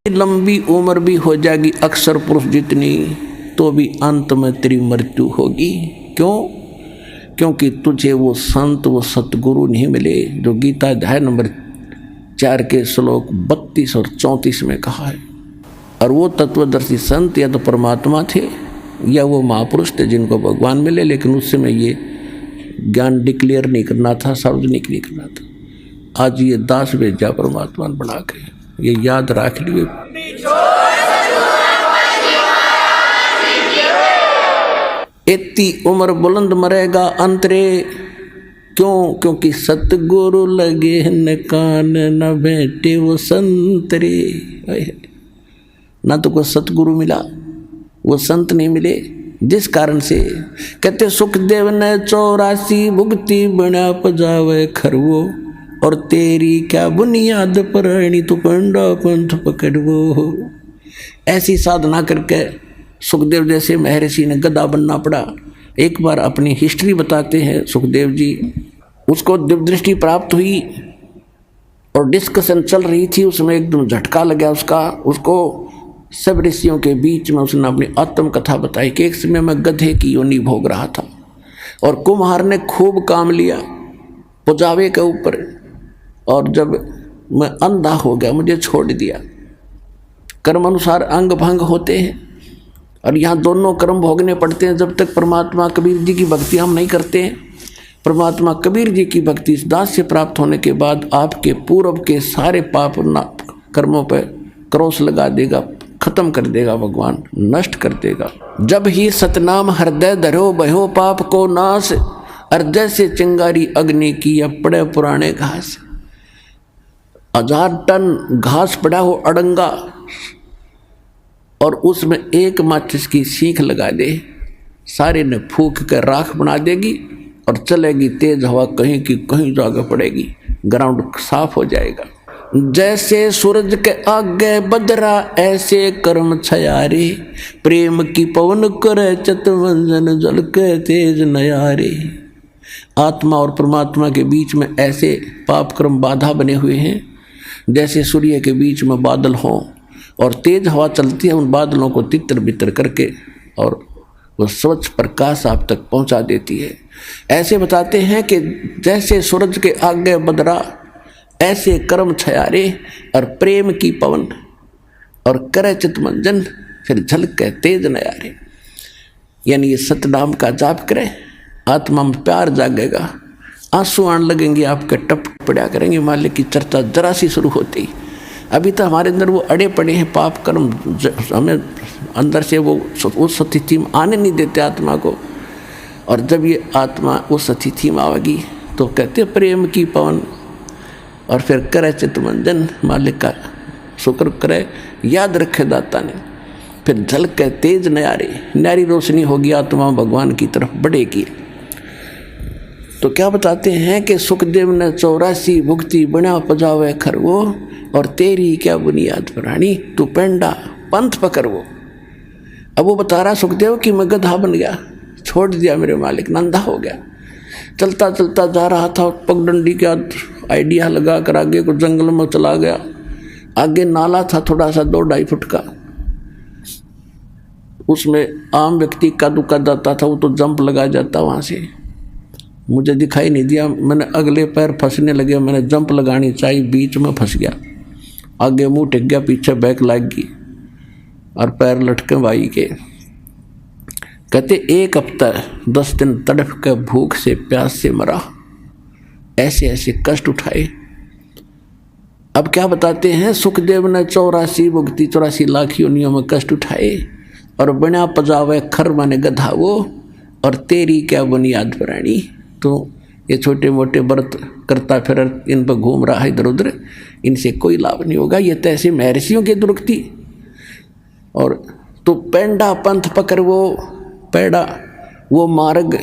लंबी उम्र भी हो जाएगी अक्सर पुरुष जितनी, तो भी अंत में तेरी मृत्यु होगी। क्यों? क्योंकि तुझे वो संत, वो सतगुरु नहीं मिले जो गीता अध्याय नंबर 4 के श्लोक 32 और 34 में कहा है। और वो तत्वदर्शी संत या तो परमात्मा थे या वो महापुरुष थे जिनको भगवान मिले, लेकिन उस समय ये ज्ञान डिक्लेयर नहीं करना था, सार्वजनिक नहीं करना था। आज ये दास भेजा परमात्मा बना के, ये याद रख लिए। इतनी उम्र बुलंद मरेगा अंतरे। क्यों? क्योंकि सतगुरु लगे न कान, न बैठे वो संतरे। ना तो कोई सतगुरु मिला, वो संत नहीं मिले, जिस कारण से कहते सुखदेव ने 84 भुगती बना पजावे खरवो, और तेरी क्या बुनियाद पर तू पंडा पंथ पकड़वो। ऐसी साधना करके सुखदेव जैसे महर्षि ने गधा बनना पड़ा। एक बार अपनी हिस्ट्री बताते हैं सुखदेव जी। उसको दिव्य दृष्टि प्राप्त हुई और डिस्कशन चल रही थी, उसमें एकदम झटका लगा उसको सब ऋषियों के बीच में उसने अपनी आत्मकथा बताई कि एक समय मैं गधे की योनि भोग रहा था और कुम्हार ने खूब काम लिया पुजावे के ऊपर, और जब मैं अंधा हो गया मुझे छोड़ दिया। कर्म अनुसार अंग भंग होते हैं और यहाँ दोनों कर्म भोगने पड़ते हैं जब तक परमात्मा कबीर जी की भक्ति हम नहीं करते हैं। परमात्मा कबीर जी की भक्ति इस दास से प्राप्त होने के बाद आपके पूर्व के सारे पाप कर्मों पर क्रॉस लगा देगा, खत्म कर देगा, भगवान नष्ट कर देगा। जब ही सतनाम हृदय धरो बहो पाप को नाश, अर्जय से चिंगारी अग्नि की या पड़े पुराने घास। 1000 टन घास पड़ा हो अड़ंगा और उसमें एक माचिस की सीख लगा दे, सारे ने फूंक कर राख बना देगी और चलेगी तेज हवा, कहीं की कहीं जगह पड़ेगी, ग्राउंड साफ हो जाएगा। जैसे सूरज के आगे बदरा ऐसे कर्म छयारे, प्रेम की पवन करे चितवंजन जल के तेज नयारे। आत्मा और परमात्मा के बीच में ऐसे पाप कर्म बाधा बने हुए हैं जैसे सूर्य के बीच में बादल हों और तेज हवा चलती है, उन बादलों को तितर बितर करके और वो स्वच्छ प्रकाश आप तक पहुंचा देती है। ऐसे बताते हैं कि जैसे सूरज के आगे बदरा ऐसे कर्म छयारे, और प्रेम की पवन और करे चितमंजन फिर झलके तेज नयारे। यानी ये सतनाम का जाप करें, आत्मा में प्यार जागेगा, आंसू आने लगेंगे, आपके टप पड़ा करेंगे। मालिक की चर्चा जरा सी शुरू होती, अभी तो हमारे अंदर वो अड़े पड़े हैं पाप कर्म, हमें अंदर से वो उस स्थिति में आने नहीं देते आत्मा को। और जब ये आत्मा उस स्थिति में आवेगी तो कहते प्रेम की पवन और फिर करे चितमंजन, मालिक का शुक्र करे, याद रखे दाता ने, फिर झलके तेज नयारे, न्यारी रोशनी होगी, आत्मा भगवान की तरफ बढ़ेगी। तो क्या बताते हैं कि सुखदेव ने 84 भुगती बना पजावे खरवो, और तेरी क्या बुनियाद प्राणी तू पेंडा पंथ पकड़वो। अब वो बता रहा सुखदेव कि मैं गधा बन गया, छोड़ दिया मेरे मालिक, नंदा हो गया, चलता चलता जा रहा था, पगडंडी का आइडिया लगा कर आगे को जंगल में चला गया। आगे नाला था थोड़ा सा 2-2.5 फुट का, उसमें आम व्यक्ति कद जाता था, वो तो जंप लगा जाता वहाँ से। मुझे दिखाई नहीं दिया, मैंने अगले पैर फंसने लगे, मैंने जंप लगानी चाहिए, बीच में फंस गया, आगे मुंह टिक गया, पीछे बैक लग गई और पैर लटके भाई के। कहते 1 हफ्ता 10 दिन तड़फ के भूख से प्यास से मरा, ऐसे ऐसे कष्ट उठाए। अब क्या बताते हैं सुखदेव ने 84 भुगती 84 लाख योनियों में कष्ट उठाए, और बिना पजावे खर माने गधा वो, और तेरी क्या बुनियाद प्राणी। तो ये छोटे मोटे व्रत करता फिर इन पर घूम रहा है इधर उधर, इनसे कोई लाभ नहीं होगा। ये तो ऐसे महर्षियों की दुर्गति। और तो पेंडा पंथ पकड़, वो पेड़ा वो मार्ग,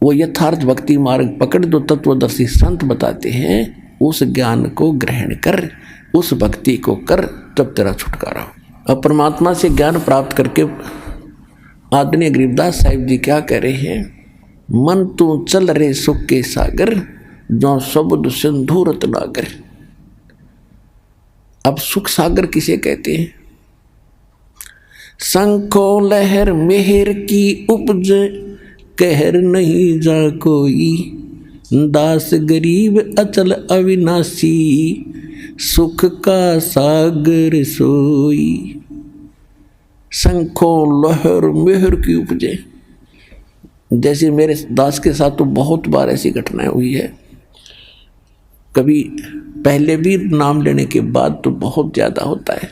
वो यथार्थ भक्ति मार्ग पकड़ दो। तत्वदर्शी संत बताते हैं उस ज्ञान को ग्रहण कर, उस भक्ति को कर, तब तेरा छुटकारा हो। अब परमात्मा से ज्ञान प्राप्त करके आदरणीय गरीबदास साहिब जी क्या कह रहे हैं, मन तू चल रे सुख के सागर, जो शब्द सिंधु रत्नागर। अब सुख सागर किसे कहते हैं? शंखो लहर मेहर की उपज, कहर नहीं जा कोई, दास गरीब अचल अविनाशी, सुख का सागर सोई। शंखो लहर मेहर की उपजे, जैसे मेरे दास के साथ तो बहुत बार ऐसी घटनाएं हुई है, कभी पहले भी नाम लेने के बाद तो बहुत ज़्यादा होता है।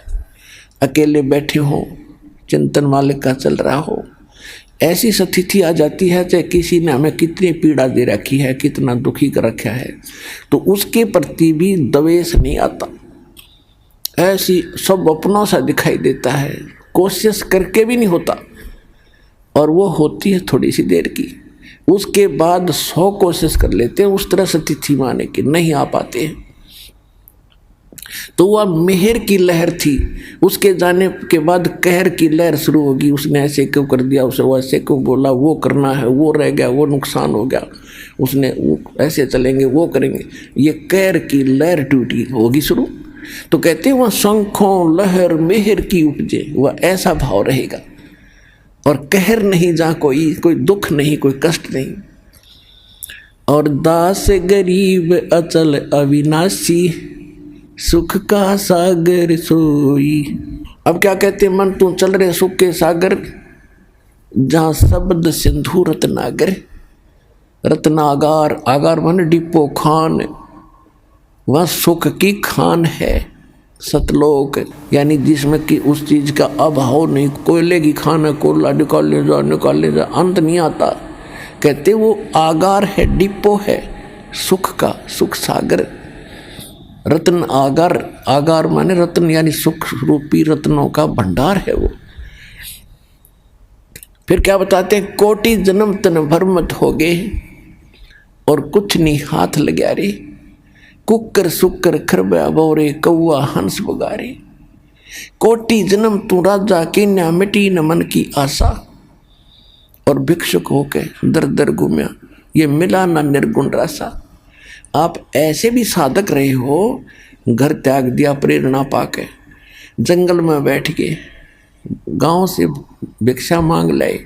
अकेले बैठे हो, चिंतन मालिक का चल रहा हो, ऐसी स्थिति आ जाती है चाहे किसी ने हमें कितनी पीड़ा दे रखी है, कितना दुखी कर रखा है, तो उसके प्रति भी द्वेष नहीं आता। ऐसी सब अपनों सा दिखाई देता है, कोशिश करके भी नहीं होता, और वो होती है थोड़ी सी देर की। उसके बाद 100 कोशिश कर लेते हैं उस तरह स्थिति में आने की, नहीं आ पाते हैं। तो वह मेहर की लहर थी, उसके जाने के बाद कहर की लहर शुरू होगी। उसने ऐसे क्यों कर दिया, उसे वो ऐसे क्यों बोला, वो करना है, वो रह गया, वो नुकसान हो गया, उसने वो ऐसे चलेंगे, वो करेंगे, ये कहर की लहर टूटी होगी शुरू। तो कहते हैं वह शंखों लहर मेहर की उपजे, वह ऐसा भाव रहेगा, और कहर नहीं जा कोई दुख नहीं, कोई कष्ट नहीं। और दास गरीब अचल अविनाशी, सुख का सागर सोई। अब क्या कहते हैं? मन तू चल रहे सुख के सागर, जहाँ शब्द सिंधु रत्नागर। रत्नागार, आगार मन डिपो खान, वह सुख की खान है। सतलोक यानी जिसमें कि उस चीज का अभाव नहीं, कोयले की खान है, कोयला निकालने जा अंत नहीं आता। कहते वो आगार है, डिपो है सुख का, सुख सागर। रत्न आगार, आगार माने रत्न यानी सुख रूपी रत्नों का भंडार है वो। फिर क्या बताते हैं? कोटि जन्म तन भर मत हो गए, और कुछ नहीं हाथ लग्या रे, कुकर सुकर खरबा बोरे, कौआ हंस बगारे। कोटि जन्म तू राजा की न मिटी न मन की आशा, और भिक्षुक होके दर दर घूमया, ये मिला ना निर्गुण रासा। आप ऐसे भी साधक रहे हो, घर त्याग दिया प्रेरणा पाके, जंगल में बैठ के गांव से भिक्षा मांग लाए,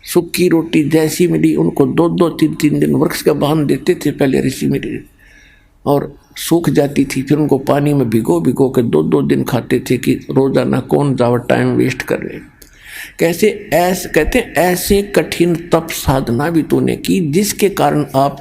सूखी रोटी जैसी मिली उनको 2-2 3-3 दिन वृक्ष का बांध देते थे पहले ऋषि मुनि, और सूख जाती थी, फिर उनको पानी में भिगो भिगो के 2-2 दिन खाते थे कि रोजाना कौन जावा टाइम वेस्ट कर रहे। कैसे ऐसे कहते हैं, ऐसे कठिन तप साधना भी तूने की जिसके कारण आप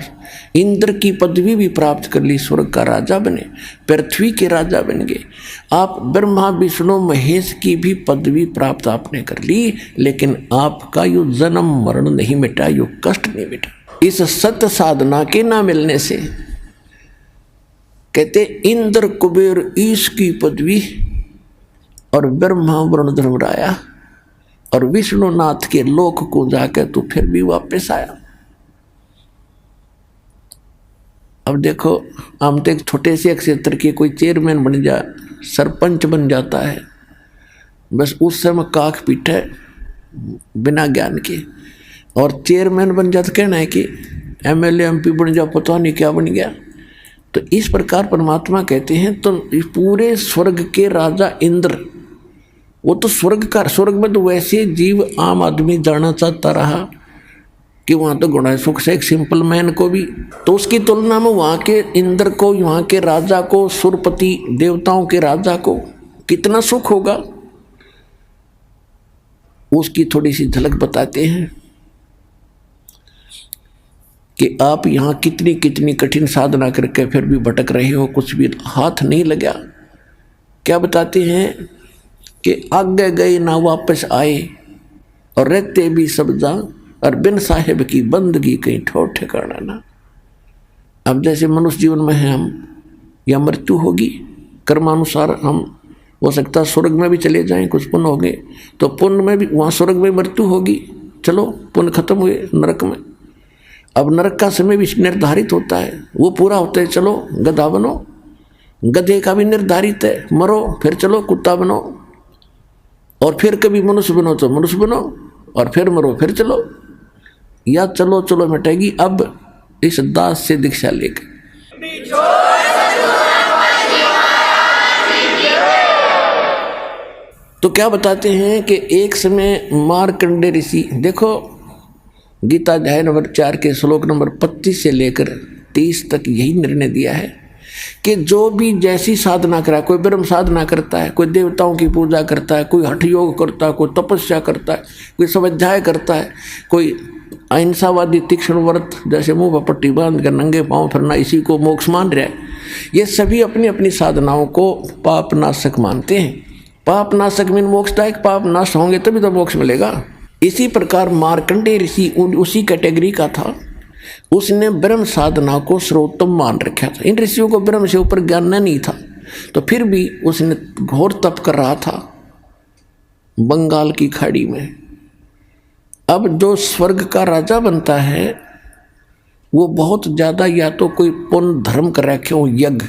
इंद्र की पदवी भी प्राप्त कर ली, स्वर्ग का राजा बने, पृथ्वी के राजा बन गए। आप ब्रह्मा विष्णु महेश की भी पदवी प्राप्त आपने कर ली, लेकिन आपका यो जन्म मरण नहीं मिटा, यो कष्ट नहीं मिटा इस सत्य साधना के ना मिलने से। कहते इंद्र कुबेर ईश की पदवी, और ब्रह्मा वरुण धर्मराया और विष्णुनाथ के लोक को जाकर तू फिर भी वापस आया। अब देखो, हम तो एक छोटे से क्षेत्र के कोई चेयरमैन बन जा, सरपंच बन जाता है, बस उस समय काख पीटे बिना ज्ञान के, और चेयरमैन बन जाता कहना है कि एमएलए एमपी बन जा, पता नहीं क्या बन गया। तो इस प्रकार परमात्मा कहते हैं, तो पूरे स्वर्ग के राजा इंद्र, वो तो स्वर्ग में तो वैसे जीव आम आदमी जाना चाहता रहा कि वहाँ तो गुण है सुख से, एक सिंपल मैन को भी, तो उसकी तुलना में वहाँ के इंद्र को, वहाँ के राजा को, सुरपति देवताओं के राजा को कितना सुख होगा, उसकी थोड़ी सी झलक बताते हैं कि आप यहाँ कितनी कितनी कठिन साधना करके फिर भी भटक रहे हो, कुछ भी हाथ नहीं लगा। क्या बताते हैं कि आगे गए ना वापस आए, और रहते भी सब जा, और बिन साहेब की बंदगी कहीं ठोर ठिकाना ना। अब जैसे मनुष्य जीवन में है हम, या मृत्यु होगी, कर्मानुसार हम हो सकता स्वर्ग में भी चले जाएं, कुछ पुण्य हो गए तो पुण्य में भी, वहाँ स्वर्ग में मृत्यु होगी, चलो पुण्य खत्म हुए, नरक में। अब नरक का समय भी निर्धारित होता है, वो पूरा होता है, चलो गधा बनो, गधे का भी निर्धारित है, मरो फिर चलो कुत्ता बनो, और फिर कभी मनुष्य बनो तो मनुष्य बनो, और फिर मरो फिर चलो, या चलो चलो मिटेगी। अब इस दास से दीक्षा लेकर तो क्या बताते हैं कि एक समय मार्कंडे ऋषि, देखो गीता अध्याय नंबर 4 के श्लोक नंबर 25 से लेकर 30 तक यही निर्णय दिया है कि जो भी जैसी साधना करा, कोई ब्रह्म साधना करता है, कोई देवताओं की पूजा करता है, कोई हठ योग करता है, कोई तपस्या करता है, कोई स्वाध्याय करता है, कोई अहिंसावादी तीक्ष्ण व्रत जैसे मुंह पर पट्टी बांध कर नंगे पांव फिरना, इसी को मोक्ष मान रहा है। ये सभी अपनी अपनी साधनाओं को पाप नाशक मानते हैं। पाप नाशक मीन मोक्षदायक, पाप नाश होंगे तभी तो मोक्ष मिलेगा। इसी प्रकार मार्कंडेय ऋषि उसी कैटेगरी का था। उसने ब्रह्म साधना को सर्वोत्तम मान रखा था। इन ऋषियों को ब्रह्म से ऊपर ज्ञान नहीं था, तो फिर भी उसने घोर तप कर रहा था बंगाल की खाड़ी में। अब जो स्वर्ग का राजा बनता है वो बहुत ज़्यादा या तो कोई पुण्य धर्म कर रखे हो, यज्ञ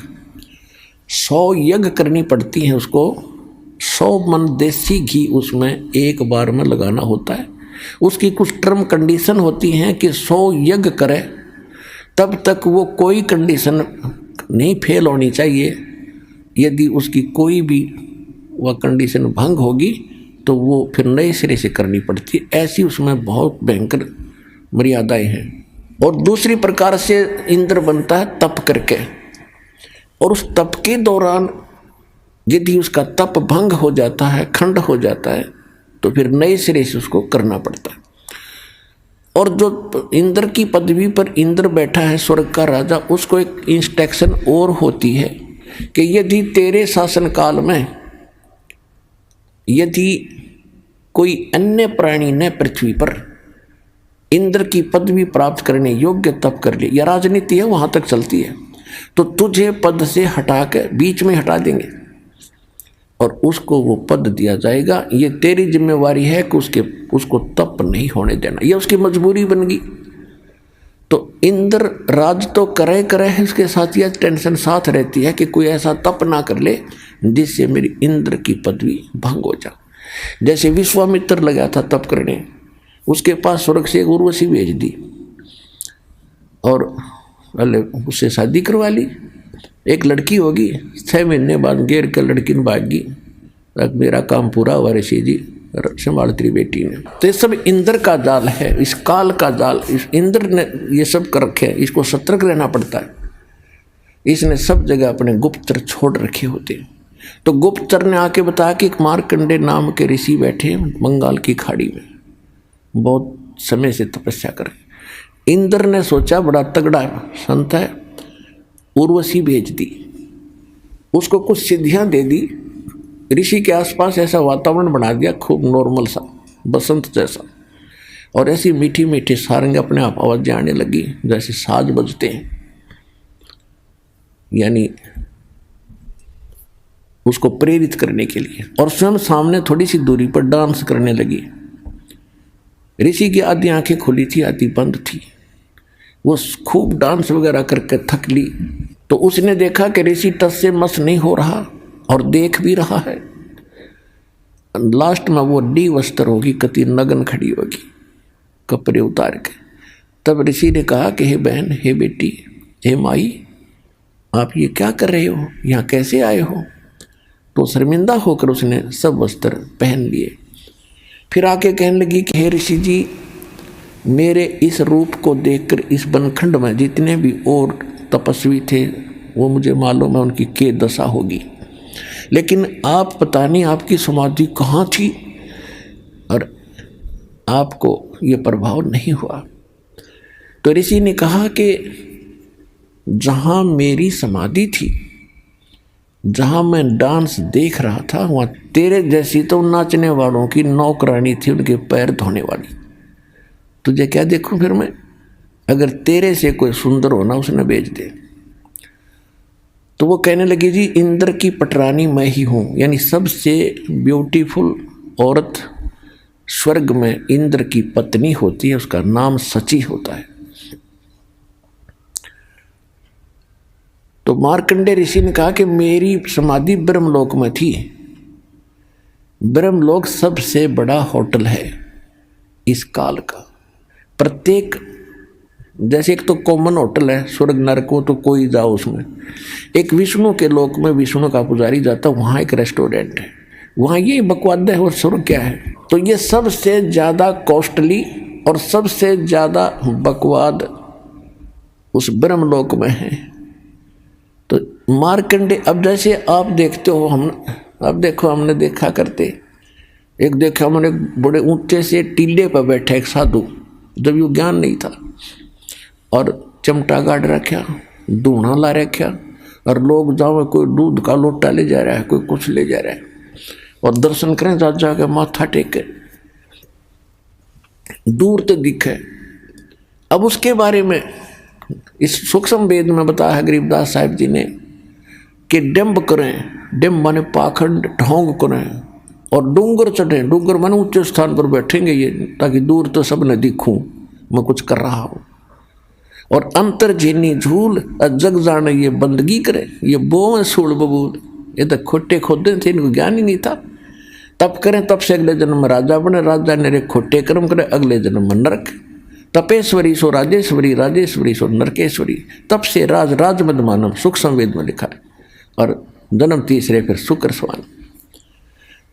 100 यज्ञ करनी पड़ती हैं उसको, 100 मन देसी घी उसमें एक बार में लगाना होता है। उसकी कुछ टर्म कंडीशन होती हैं कि 100 यज्ञ करे तब तक वो कोई कंडीशन नहीं फेल होनी चाहिए। यदि उसकी कोई भी वह कंडीशन भंग होगी तो वो फिर नए सिरे से करनी पड़ती है। ऐसी उसमें बहुत भयंकर मर्यादाएं हैं। और दूसरी प्रकार से इंद्र बनता है तप करके, और उस तप के दौरान यदि उसका तप भंग हो जाता है, खंड हो जाता है, तो फिर नए सिरे से उसको करना पड़ता है। और जो इंद्र की पदवी पर इंद्र बैठा है, स्वर्ग का राजा, उसको एक इंस्ट्रक्शन और होती है कि यदि तेरे शासन काल में यदि कोई अन्य प्राणी ने पृथ्वी पर इंद्र की पदवी प्राप्त करने योग्य तप कर ले, या राजनीति है वहां तक चलती है, तो तुझे पद से हटा के बीच में हटा देंगे और उसको वो पद दिया जाएगा। ये तेरी जिम्मेवारी है कि उसको तप नहीं होने देना, ये उसकी मजबूरी बन गई। तो इंद्र राज तो करे इसके साथ यह टेंशन साथ रहती है कि कोई ऐसा तप ना कर ले जिससे मेरी इंद्र की पदवी भंग हो जाए। जैसे विश्वामित्र लगा था तप करने, उसके पास स्वर्ग से एक उर्वशी भेज दी और पहले उससे शादी करवा ली। एक लड़की होगी, 6 महीने बाद घेर कर लड़की ने भागी, अब मेरा काम पूरा हुआ ऋषि जी, संभाल तेरी बेटी ने। तो ये सब इंद्र का जाल है, इस काल का जाल, इस इंद्र ने ये सब कर रखे हैं। इसको सतर्क रहना पड़ता है। इसने सब जगह अपने गुप्तचर छोड़ रखे होते हैं। तो गुप्तचर ने आके बताया कि एक मार्कंडे नाम के ऋषि बैठे बंगाल की खाड़ी में, बहुत समय से तपस्या कर। इंद्र ने सोचा बड़ा तगड़ा संत है, उर्वशी भेज दी, उसको कुछ सिद्धियां दे दी, ऋषि के आसपास ऐसा वातावरण बना दिया खूब नॉर्मल सा, बसंत जैसा, और ऐसी मीठी मीठी सारंग अपने आप आवाज़ें आने लगी जैसे साज बजते हैं, यानी उसको प्रेरित करने के लिए। और स्वयं सामने थोड़ी सी दूरी पर डांस करने लगी। ऋषि की आधी आंखें खुली थी, आधी बंद थी। वो खूब डांस वगैरह करके थक ली, तो उसने देखा कि ऋषि टस से मस नहीं हो रहा और देख भी रहा है। लास्ट में वो डी वस्त्र होगी, कति नगन खड़ी होगी कपड़े उतार के। तब ऋषि ने कहा कि हे बहन, हे बेटी, हे माई, आप ये क्या कर रहे हो, यहाँ कैसे आए हो? तो शर्मिंदा होकर उसने सब वस्त्र पहन लिए। फिर आके कहने लगी कि हे ऋषि जी, मेरे इस रूप को देखकर इस बनखंड में जितने भी और तपस्वी थे वो मुझे मालूम है उनकी क्या दशा होगी, लेकिन आप पता नहीं आपकी समाधि कहाँ थी और आपको ये प्रभाव नहीं हुआ। तो ऋषि ने कहा कि जहाँ मेरी समाधि थी, जहाँ मैं डांस देख रहा था, वहाँ तेरे जैसी तो नाचने वालों की नौकरानी थी, उनके पैर धोने वाली। तुझे क्या देखूं फिर मैं? अगर तेरे से कोई सुंदर हो ना उसने भेज दे। तो वो कहने लगी जी, इंद्र की पटरानी मैं ही हूँ, यानी सबसे ब्यूटीफुल औरत स्वर्ग में इंद्र की पत्नी होती है, उसका नाम सची होता है। तो मार्कंडे ऋषि ने कहा कि मेरी समाधि ब्रह्मलोक में थी। ब्रह्मलोक सबसे बड़ा होटल है इस काल का। प्रत्येक, जैसे एक तो कॉमन होटल है स्वर्ग नरक हो तो कोई जाओ उसमें, एक विष्णु के लोक में विष्णु का पुजारी जाता, वहाँ एक रेस्टोरेंट है, वहाँ ये बकवाद है और स्वर्ग क्या है। तो ये सबसे ज़्यादा कॉस्टली और सबसे ज़्यादा बकवाद उस ब्रह्मलोक में है। तो मार्कंडे, अब जैसे आप देखते हो, अब देखो हमने देखा करते, एक देखा हमने बड़े ऊंचे से टीले पर बैठा एक साधु, जब ये ज्ञान नहीं था, और चमटा गाड़ रखा, धूना ला रखा, और लोग जाओ कोई दूध का लोटा ले जा रहा है, कोई कुछ ले जा रहा है, और दर्शन करें जा के माथा टेके, दूर तक दिखे। अब उसके बारे में इस सूक्ष्म वेद में बताया है गरीबदास साहिब जी ने कि डिम्ब करें, डिम्ब माने पाखंड, ढोंग करें, और डूंगर चढ़ें, डूंगर माने ऊंचे स्थान पर बैठेंगे ये, ताकि दूर तो सब न दिखूं मैं कुछ कर रहा हूं, और अंतर झीनी झूल जग जाने ये बंदगी करे, ये बों सूल बबूल, ये तो खोटे खोदे थे, इनको ज्ञान ही नहीं था। तप करें, तप से अगले जन्म में राजा बने, राजा ने खोटे कर्म करे, अगले जन्म में नरक। तपेश्वरी सो राजेश्वरी, राजेश्वरी सो नरकेश्वरी, तप से राज, राज मद मानव, सूक्ष्म वेद में लिखा है, और जन्म तीसरे फिर शुक्र स्वान।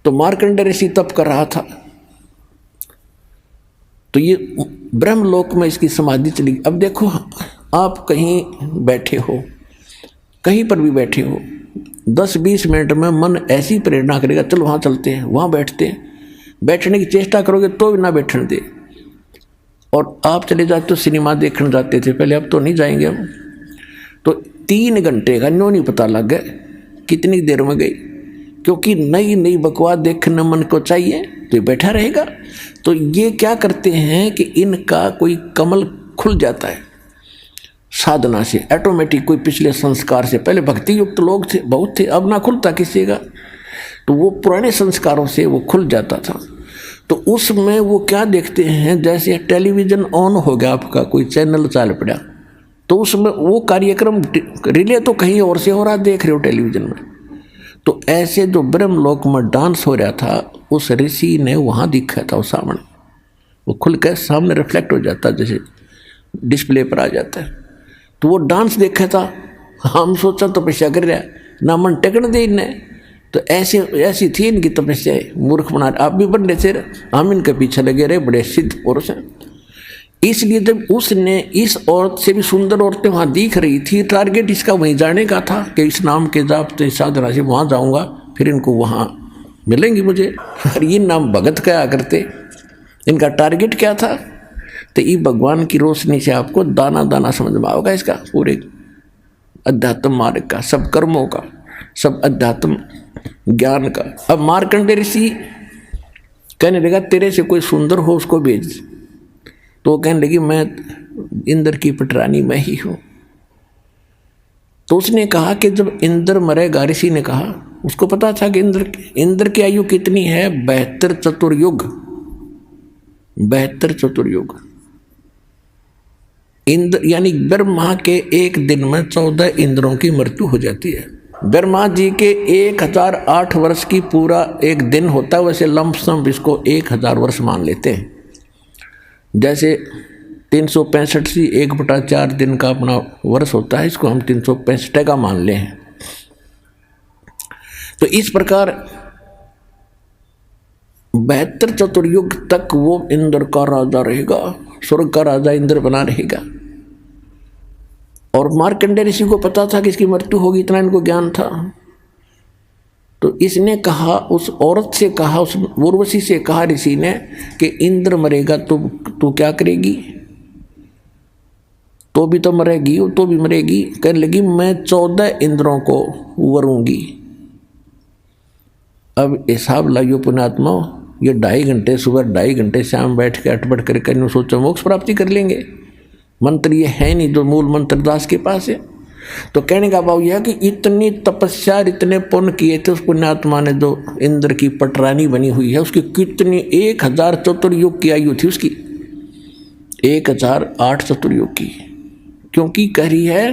तो मार्कंडे ऋषि तप कर रहा था, तो ये ब्रह्मलोक में इसकी समाधि चली। अब देखो आप कहीं बैठे हो, कहीं पर भी बैठे हो, 10-20 मिनट में मन ऐसी प्रेरणा करेगा, चलो वहाँ चलते हैं, वहाँ बैठते हैं, बैठने की चेष्टा करोगे तो भी ना बैठने दे। और आप चले जाते तो सिनेमा देखने जाते थे पहले, अब तो नहीं जाएंगे हम। तो 3 घंटे का न्यों नहीं पता लग गया कितनी देर में गई, क्योंकि नई नई बकवास देखने मन को चाहिए, तो बैठा रहेगा। तो ये क्या करते हैं कि इनका कोई कमल खुल जाता है साधना से, ऑटोमेटिक, कोई पिछले संस्कार से, पहले भक्ति युक्त लोग थे, बहुत थे, अब ना खुलता किसी का, तो वो पुराने संस्कारों से वो खुल जाता था। तो उसमें वो क्या देखते हैं, जैसे टेलीविज़न ऑन हो गया आपका, कोई चैनल चाल पड़ा, तो उसमें वो कार्यक्रम रिले तो कहीं और से हो रहा, देख रहे हो टेलीविज़न में। तो ऐसे जो ब्रह्मलोक में डांस हो रहा था, उस ऋषि ने वहाँ दिखा था, वो सामने, वो खुल कर सामने रिफ्लेक्ट हो जाता, जैसे डिस्प्ले पर आ जाता है। तो वो डांस देखा था, हम सोचा तपस्या कर रहा है, ना मन टेकन दे इन्हें। तो ऐसी थी इनकी तपस्या, मूर्ख बना रहे, आप भी बन थे, हम इनके पीछे लगे रहे, बड़े सिद्ध पुरुष हैं। इसलिए जब उसने इस औरत से भी सुंदर औरतें वहाँ दिख रही थी, टारगेट इसका वहीं जाने का था कि इस नाम के जाप से साधना से वहाँ जाऊँगा, फिर इनको वहाँ मिलेंगी मुझे। और ये नाम भगत क्या करते, इनका टारगेट क्या था। तो ये भगवान की रोशनी से आपको दाना दाना समझ में आओगा इसका, पूरे अध्यात्म मार्ग का, सब कर्मों का, सब अध्यात्म ज्ञान का। अब मार्कंडे ऋषि कहने लगा तेरे से कोई सुंदर हो उसको भेज। तो वो कहने लगी मैं इंद्र की पटरानी मैं ही हूँ। तो उसने कहा कि जब इंद्र मरेगा, ऋषि ने कहा, उसको पता था कि इंद्र की आयु कितनी है, 72 चतुर्युग, 72 चतुर्युग। इंद्र यानी ब्रह्मा के एक दिन में 14 इंद्रों की मृत्यु हो जाती है। ब्रह्मा जी के 1008 वर्ष की पूरा एक दिन होता है, वैसे लमसम इसको 1000 वर्ष मान लेते हैं। जैसे 365 से 1/4 दिन का अपना वर्ष होता है, इसको हम 365 का मान ले हैं। तो इस प्रकार 72 चतुर्युग तक वो इंद्र का राजा रहेगा, स्वर्ग का राजा इंद्र बना रहेगा। और मार्कंडे ऋषि को पता था कि इसकी मृत्यु होगी, इतना इनको ज्ञान था। तो इसने कहा, उस औरत से कहा, उस उर्वशी से कहा ऋषि ने कि इंद्र मरेगा तो तू क्या करेगी, तो भी तो मरेगी, तो भी मरेगी। कहने लगी मैं 14 इंद्रों को वरूंगी। अब हिसाब लाइयो पुण्यात्मा, ये 2.5 घंटे सुबह, 2.5 घंटे शाम बैठ के अटपट करके सोचो मोक्ष प्राप्ति कर लेंगे। मंत्र ये है नहीं जो मूल मंत्र दास के पास है। तो कहने का भाव यह कि इतनी तपस्या, इतने पुण्य किए थे उस पुण्यात्मा ने, जो इंद्र की पटरानी बनी हुई है, उसकी कितनी 1000 चतुर्युग की आयु थी उसकी, 1008 चतुर्युग की। क्योंकि कह रही है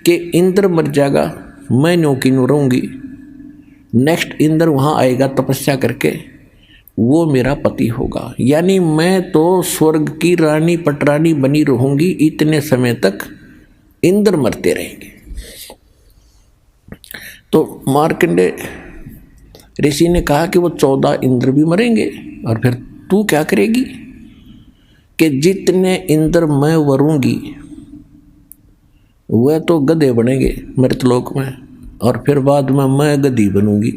कि इंद्र मर जाएगा, मैं न्यों की न्यों रहूँगी, नेक्स्ट इंद्र वहाँ आएगा तपस्या करके, वो मेरा पति होगा। यानी मैं तो स्वर्ग की रानी पटरानी बनी रहूँगी, इतने समय तक इंद्र मरते रहेंगे। तो मार्कंडे ऋषि ने कहा कि वो 14 इंद्र भी मरेंगे, और फिर तू क्या करेगी? कि जितने इंद्र मैं वरूंगी वह तो गधे बनेंगे मृतलोक में, और फिर बाद में मैं गधी बनूंगी।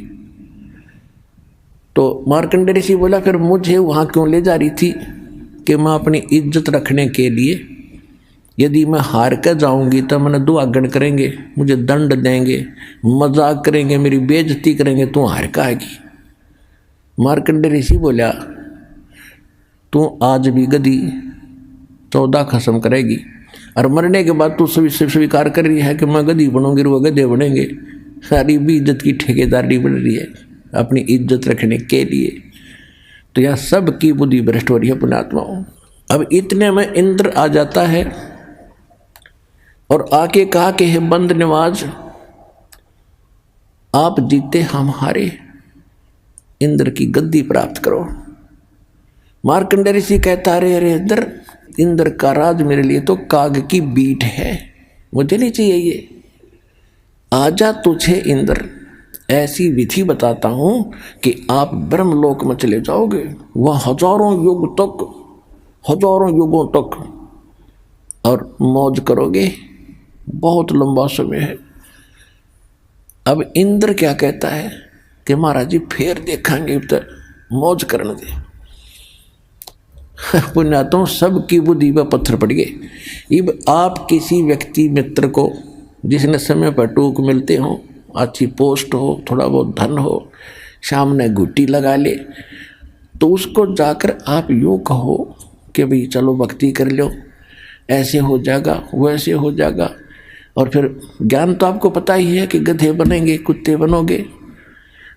तो मार्कंडेय ऋषि बोला, फिर मुझे वहाँ क्यों ले जा रही थी? कि मैं अपनी इज्जत रखने के लिए, यदि मैं हार कर जाऊंगी तो मैंने दुआगन करेंगे, मुझे दंड देंगे, मजाक करेंगे, मेरी बेइज्जती करेंगे, तू हार का आएगी। मार्कंडेय ऋषि बोला, तू आज भी गधी 14 खत्म करेगी, और मरने के बाद तू स्वीकार कर रही है कि मैं गधी बनूंगी, वो गधे बनेंगे। सारी भी इज्जत की ठेकेदारी बन रही है अपनी इज्जत रखने के लिए। तो यह सब की बुद्धि भ्रष्ट हो रही है पुण्यात्माओं। अब इतने में इंद्र आ जाता है और आके कहा कि हे बंद निवाज, आप जीते हम हारे, इंद्र की गद्दी प्राप्त करो। मार्कंडेय ऋषि कहता, अरे अरे इंद्र का राज मेरे लिए तो काग की बीट है, मुझे नहीं चाहिए ये। आजा तुझे इंद्र ऐसी विधि बताता हूं कि आप ब्रह्मलोक में चले जाओगे, वह हजारों युगों तक और मौज करोगे, बहुत लंबा समय है। अब इंद्र क्या कहता है कि महाराज जी फिर देखेंगे, तो मौज करने दे। पुण्यात्माओं, सबकी बुद्धि पर पत्थर पड़ गए। अब आप किसी व्यक्ति मित्र को, जिसने समय पर टूक मिलते हो, अच्छी पोस्ट हो, थोड़ा बहुत धन हो, सामने घुट्टी लगा ले, तो उसको जाकर आप यूँ कहो कि भाई चलो भक्ति कर लो, ऐसे हो जाएगा वैसे हो जाएगा, और फिर ज्ञान तो आपको पता ही है कि गधे बनेंगे, कुत्ते बनोगे।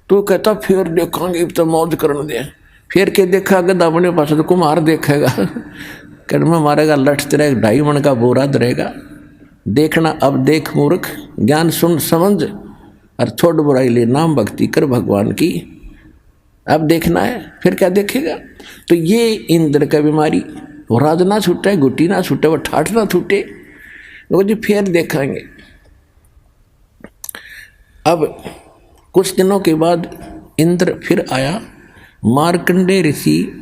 तो कहता फिर देखेंगे, तो मौज करने दे। फिर के देखा गधा बने पास तो कुम्हार देखेगा, कर्म मारेगा, लठ तेरा 2.5 मन का बोरा धरेगा। देखना अब देख मूर्ख, ज्ञान सुन समझ, और छोड़ बुराई ले, नाम भक्ति कर भगवान की। अब देखना है, फिर क्या देखेगा? तो ये इंद्र का बीमारी, वो राज ना छूटे, गुट्टी ना छूटे, वो ठाठ ना छूटे, वो जी फिर देखेंगे। अब कुछ दिनों के बाद इंद्र फिर आया। मार्कंडेय ऋषि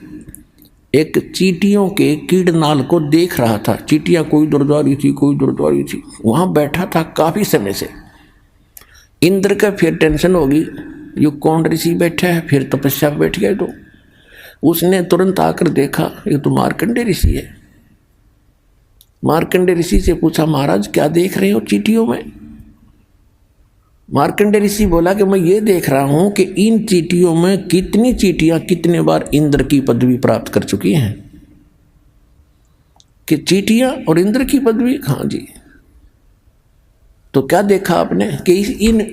एक चींटियों के कीड़नाल को देख रहा था। चींटियां कोई दूर जा रही थी, कोई दूर जा रही थी, वहां बैठा था काफी समय से। इंद्र का फिर टेंशन होगी, ये कौन ऋषि बैठा है, फिर तपस्या पे बैठ गए। तो उसने तुरंत आकर देखा, ये तो मार्कंडेय ऋषि है। मार्कंडेय ऋषि से पूछा, महाराज क्या देख रहे हो चींटियों में? मार्कंडेय ऋषि बोला कि मैं ये देख रहा हूं कि इन चींटियों में कितनी चींटियां कितने बार इंद्र की पदवी प्राप्त कर चुकी हैं। कि चींटियां और इंद्र की पदवी? हाँ जी। तो क्या देखा आपने कि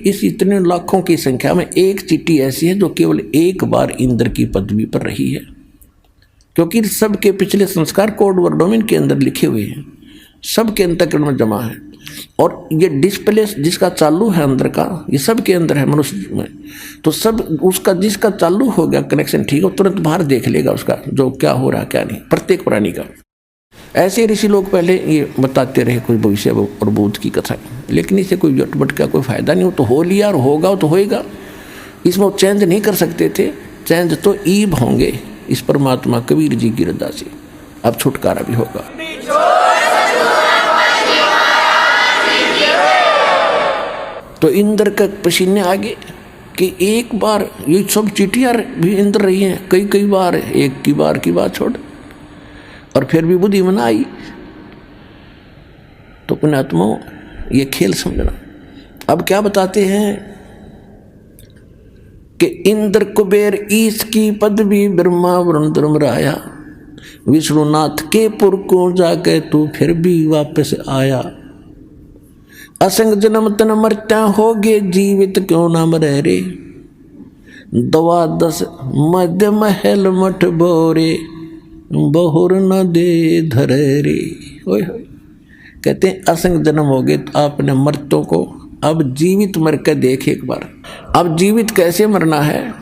इस इतने लाखों की संख्या में एक चींटी ऐसी है जो केवल एक बार इंद्र की पदवी पर रही है, क्योंकि सबके पिछले संस्कार कोड वर्डोमिन के अंदर लिखे हुए हैं, सबके अंतःकरण में जमा है। और ये डिस्प्ले जिसका चालू है अंदर का, ये सब के अंदर है मनुष्य में। तो सब उसका जिसका चालू हो गया कनेक्शन ठीक है, तुरंत बाहर देख लेगा उसका जो क्या हो रहा क्या नहीं, प्रत्येक प्राणी का। ऐसे ऋषि लोग पहले ये बताते रहे कोई भविष्य और भूत की कथा, लेकिन इससे कोई जटबट का कोई फायदा नहीं। हो तो हो लिया और होगा तो होएगा, इसमें वो चेंज नहीं कर सकते थे। चेंज तो ईब होंगे इस परमात्मा कबीर जी की रजा से। अब छुटकारा भी होगा। तो इंद्र का पसीने आगे कि एक बार ये सब चींटियां भी इंद्र रही हैं, कई बार, एक की बात छोड़, और फिर भी बुद्धि में ना आई। तो पुण्यात्माओं, ये खेल समझना। अब क्या बताते हैं कि इंद्र कुबेर ईश की पदवी ब्रह्मा वरुण धर्मराया, विष्णुनाथ के पुर को जाके तू फिर भी वापस आया। असंग जन्म तन मरत्या होगे, जीवित क्यों ना मरे रे। दवा 10 मध्य महल मठ बोरे, बहुर न दे धरे रे। ओए होए, कहते हैं असंग जन्म हो गए तो आपने मर्तों को, अब जीवित मर के देख एक बार। अब जीवित कैसे मरना है?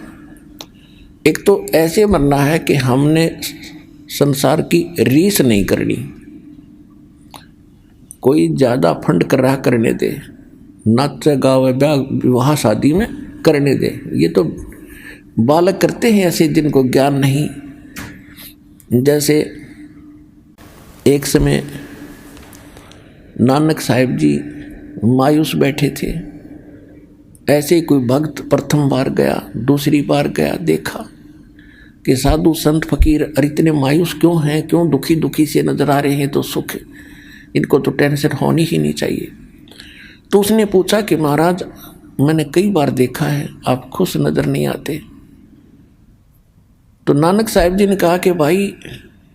एक तो ऐसे मरना है कि हमने संसार की रीस नहीं करनी। कोई ज़्यादा फंड कर रहा करने दे, नाच गावे ब्याह विवाह शादी में करने दे, ये तो बालक करते हैं ऐसे जिनको ज्ञान नहीं। जैसे एक समय नानक साहिब जी मायूस बैठे थे, ऐसे ही कोई भक्त प्रथम बार गया, दूसरी बार गया, देखा कि साधु संत फकीर अरे इतने मायूस क्यों हैं, क्यों दुखी दुखी से नजर आ रहे हैं, तो सुख, इनको तो टेंशन होनी ही नहीं चाहिए। तो उसने पूछा कि महाराज मैंने कई बार देखा है आप खुश नजर नहीं आते। तो नानक साहिब जी ने कहा कि भाई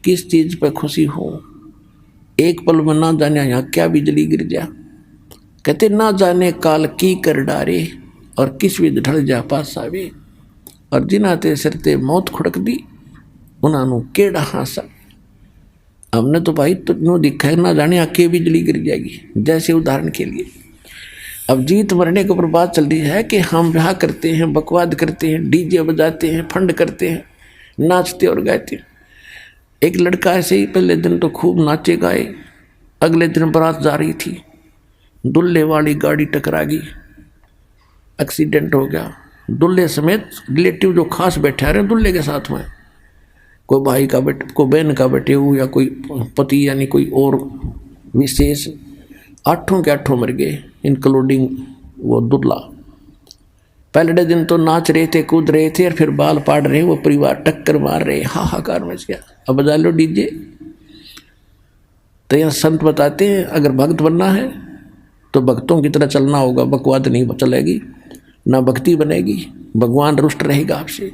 किस चीज़ पर खुशी हो, एक पल में ना जाने यहाँ क्या बिजली गिर जा। कहते ना जाने काल की कर डारे और किस विध ढल जा पास आवे, और जिन्हां ते सिर ते मौत खुड़क दी उन्होंने केड़ा हासा। हमने तो भाई तुझे दिखा है ना जाने आके बिजली गिर जाएगी। जैसे उदाहरण के लिए अब जीत मरने के ऊपर बात चल रही है कि हम ब्याह करते हैं, बकवाद करते हैं, डीजे बजाते हैं, फंड करते हैं, नाचते और गाते। एक लड़का ऐसे ही पहले दिन तो खूब नाचे गाए, अगले दिन बारात जा रही थी, दुल्हे वाली गाड़ी टकरा गई, एक्सीडेंट हो गया। दुल्हे समेत रिलेटिव जो खास बैठे आ रहे हैं दुल्हे के साथ में, कोई भाई का बेटे, कोई बहन का बेटे हो, या कोई पति यानी कोई और विशेष, 8 के 8 मर गए इंक्लूडिंग वो दुल्हा। पहले दिन तो नाच रहे थे, कूद रहे थे, और फिर बाल पाड़ रहे, वो परिवार टक्कर मार रहे, हाहाकार मच गया। अब बजा लो डीजे। तो यहाँ संत बताते हैं अगर भक्त बनना है तो भक्तों की तरह चलना होगा, बकवाद नहीं चलेगी, ना भक्ति बनेगी, भगवान रुष्ट रहेगा आपसे।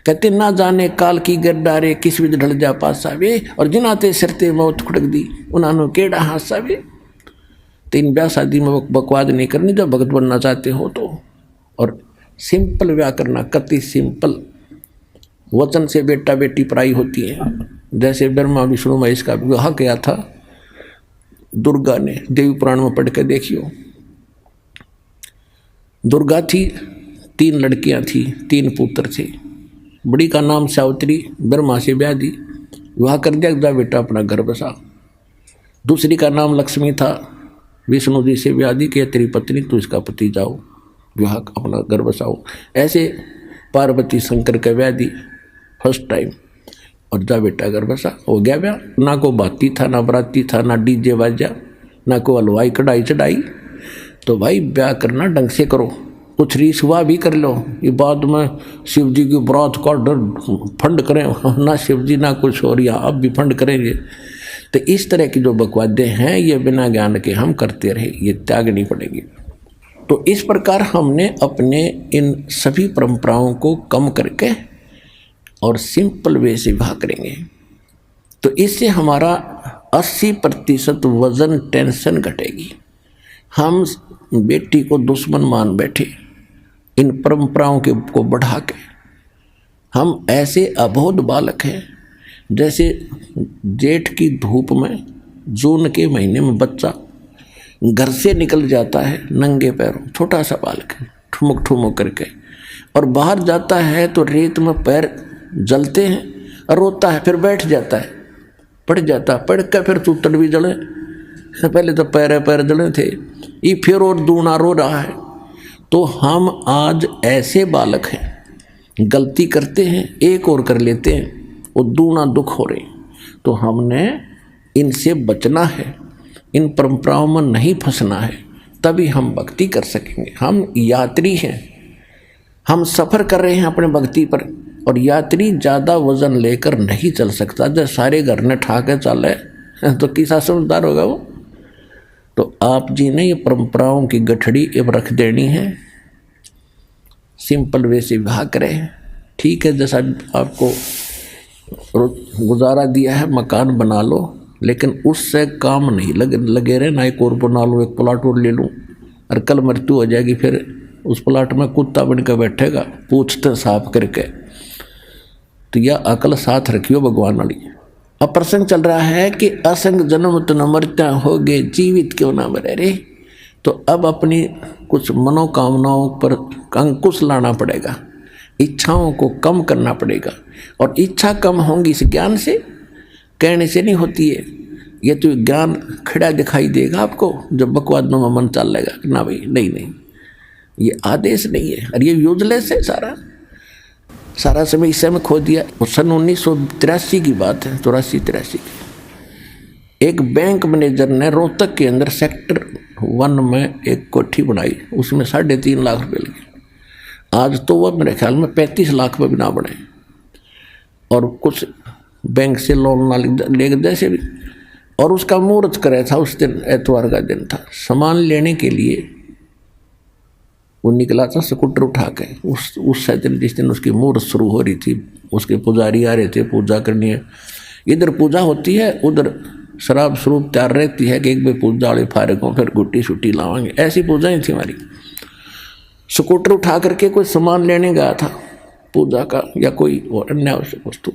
कहते ना जाने काल की गिरडारे किस विध ढल जा पास आवे, और जिनाते सिरते मौत खुड़क दी उन्होंने केड़ा हासा वे। तीन ब्याह शादी में बकवाद नहीं करनी जब भगत बनना चाहते हो तो। और सिंपल ब्याह करना, कति सिंपल। वचन से बेटा बेटी पराई होती है। जैसे ब्रह्मा विष्णु महेश का विवाह किया था दुर्गा ने, देवी पुराण में पढ़ के देखियो। दुर्गा थी, 3 लड़कियां थी, 3 पुत्र थे। बड़ी का नाम सावित्री, ब्रह्मा से ब्याह दी, विवाह कर दिया, जा बेटा अपना घर बसा। दूसरी का नाम लक्ष्मी था, विष्णु जी से ब्याह दी कि तेरी पत्नी तू इसका पति जाओ, विवाह अपना घर बसाओ। ऐसे पार्वती शंकर का ब्याह दी फर्स्ट टाइम, और जा बेटा घर बसा, हो गया ब्याह। ना को बाती था, ना बराती था, ना डीजे बाजा, ना को हलवाई कढ़ाई चढ़ाई। तो भाई ब्याह करना ढंग से करो, कुछ रीस हुआ भी कर लो, ये बाद में शिव जी की बरात का डर फंड करें ना शिव जी ना कुछ और, यहाँ अब भी फंड करेंगे। तो इस तरह की जो बकवादें हैं ये बिना ज्ञान के हम करते रहे, ये त्यागनी पड़ेगी। तो इस प्रकार हमने अपने इन सभी परंपराओं को कम करके और सिंपल वे से विवाह करेंगे, तो इससे हमारा 80% वजन टेंशन घटेगी। हम बेटी को दुश्मन मान बैठे इन परंपराओं के को बढ़ा के। हम ऐसे अबोध बालक हैं, जैसे जेठ की धूप में जून के महीने में बच्चा घर से निकल जाता है नंगे पैरों, छोटा सा बालक है, ठुमक ठुमक करके, और बाहर जाता है तो रेत में पैर जलते हैं और रोता है, फिर बैठ जाता है, पड़ जाता, पड़ कर फिर चूतड़ भी जले, पहले तो पैर जले थे, ये फिर और दूना रो रहा है। तो हम आज ऐसे बालक हैं, गलती करते हैं एक और कर लेते हैं, वो दूना दुख हो रहे। तो हमने इनसे बचना है, इन परंपराओं में नहीं फंसना है, तभी हम भक्ति कर सकेंगे। हम यात्री हैं, हम सफ़र कर रहे हैं अपने भक्ति पर, और यात्री ज़्यादा वजन लेकर नहीं चल सकता। जब सारे घर ने ठा के चले तो किसा समझदार होगा वो। तो आप जी ने ये परंपराओं की गठड़ी अब रख देनी है, सिंपल वे से विवाह करें। ठीक है, जैसा आपको गुजारा दिया है मकान बना लो, लेकिन उससे काम नहीं लगे रहे, ना एक और बना लो, एक प्लाट और ले लूँ, और कल मृत्यु हो जाएगी, फिर उस प्लाट में कुत्ता बन कर बैठेगा पूछते साफ करके। तो यह अकल साथ रखियो भगवान वाली। अब प्रसंग चल रहा है कि असंग जन्म तो न मरता हो गए, जीवित क्यों ना मरे रे। तो अब अपनी कुछ मनोकामनाओं पर अंकुश लाना पड़ेगा, इच्छाओं को कम करना पड़ेगा। और इच्छा कम होंगी इस ज्ञान से, कहने से नहीं होती है। ये तो ज्ञान खड़ा दिखाई देगा आपको जब बकवाद में मन चल लेगा कि ना भाई नहीं, ये आदेश नहीं है और ये यूजलेस है सारा। सारा समय इस में खो दिया। वो सन 1983 की बात है, 84-83 की। एक बैंक मैनेजर ने रोहतक के अंदर सेक्टर 1 में एक कोठी बनाई, उसमें 3.5 लाख रुपए लगे। आज तो वह मेरे ख्याल में 35 लाख में भी ना बने, और कुछ बैंक से लोन ना ले जैसे भी। और उसका मुहूर्त करे था, उस दिन एतवार का दिन था। सामान लेने के लिए वो निकला था स्कूटर उठा के। उस दिन जिस दिन उसकी मुहूर्त शुरू हो रही थी, उसके पुजारी आ रहे थे, पूजा करनी है। इधर पूजा होती है, उधर शराब स्वरूप तैयार रहती है कि एक बार पूजा वाले फारग हों, फिर गुट्टी छुट्टी लावांगे। ऐसी पूजाएं थी हमारी। स्कूटर उठा करके कोई सामान लेने गया था पूजा का या कोई और अन्य आवश्यक वस्तु।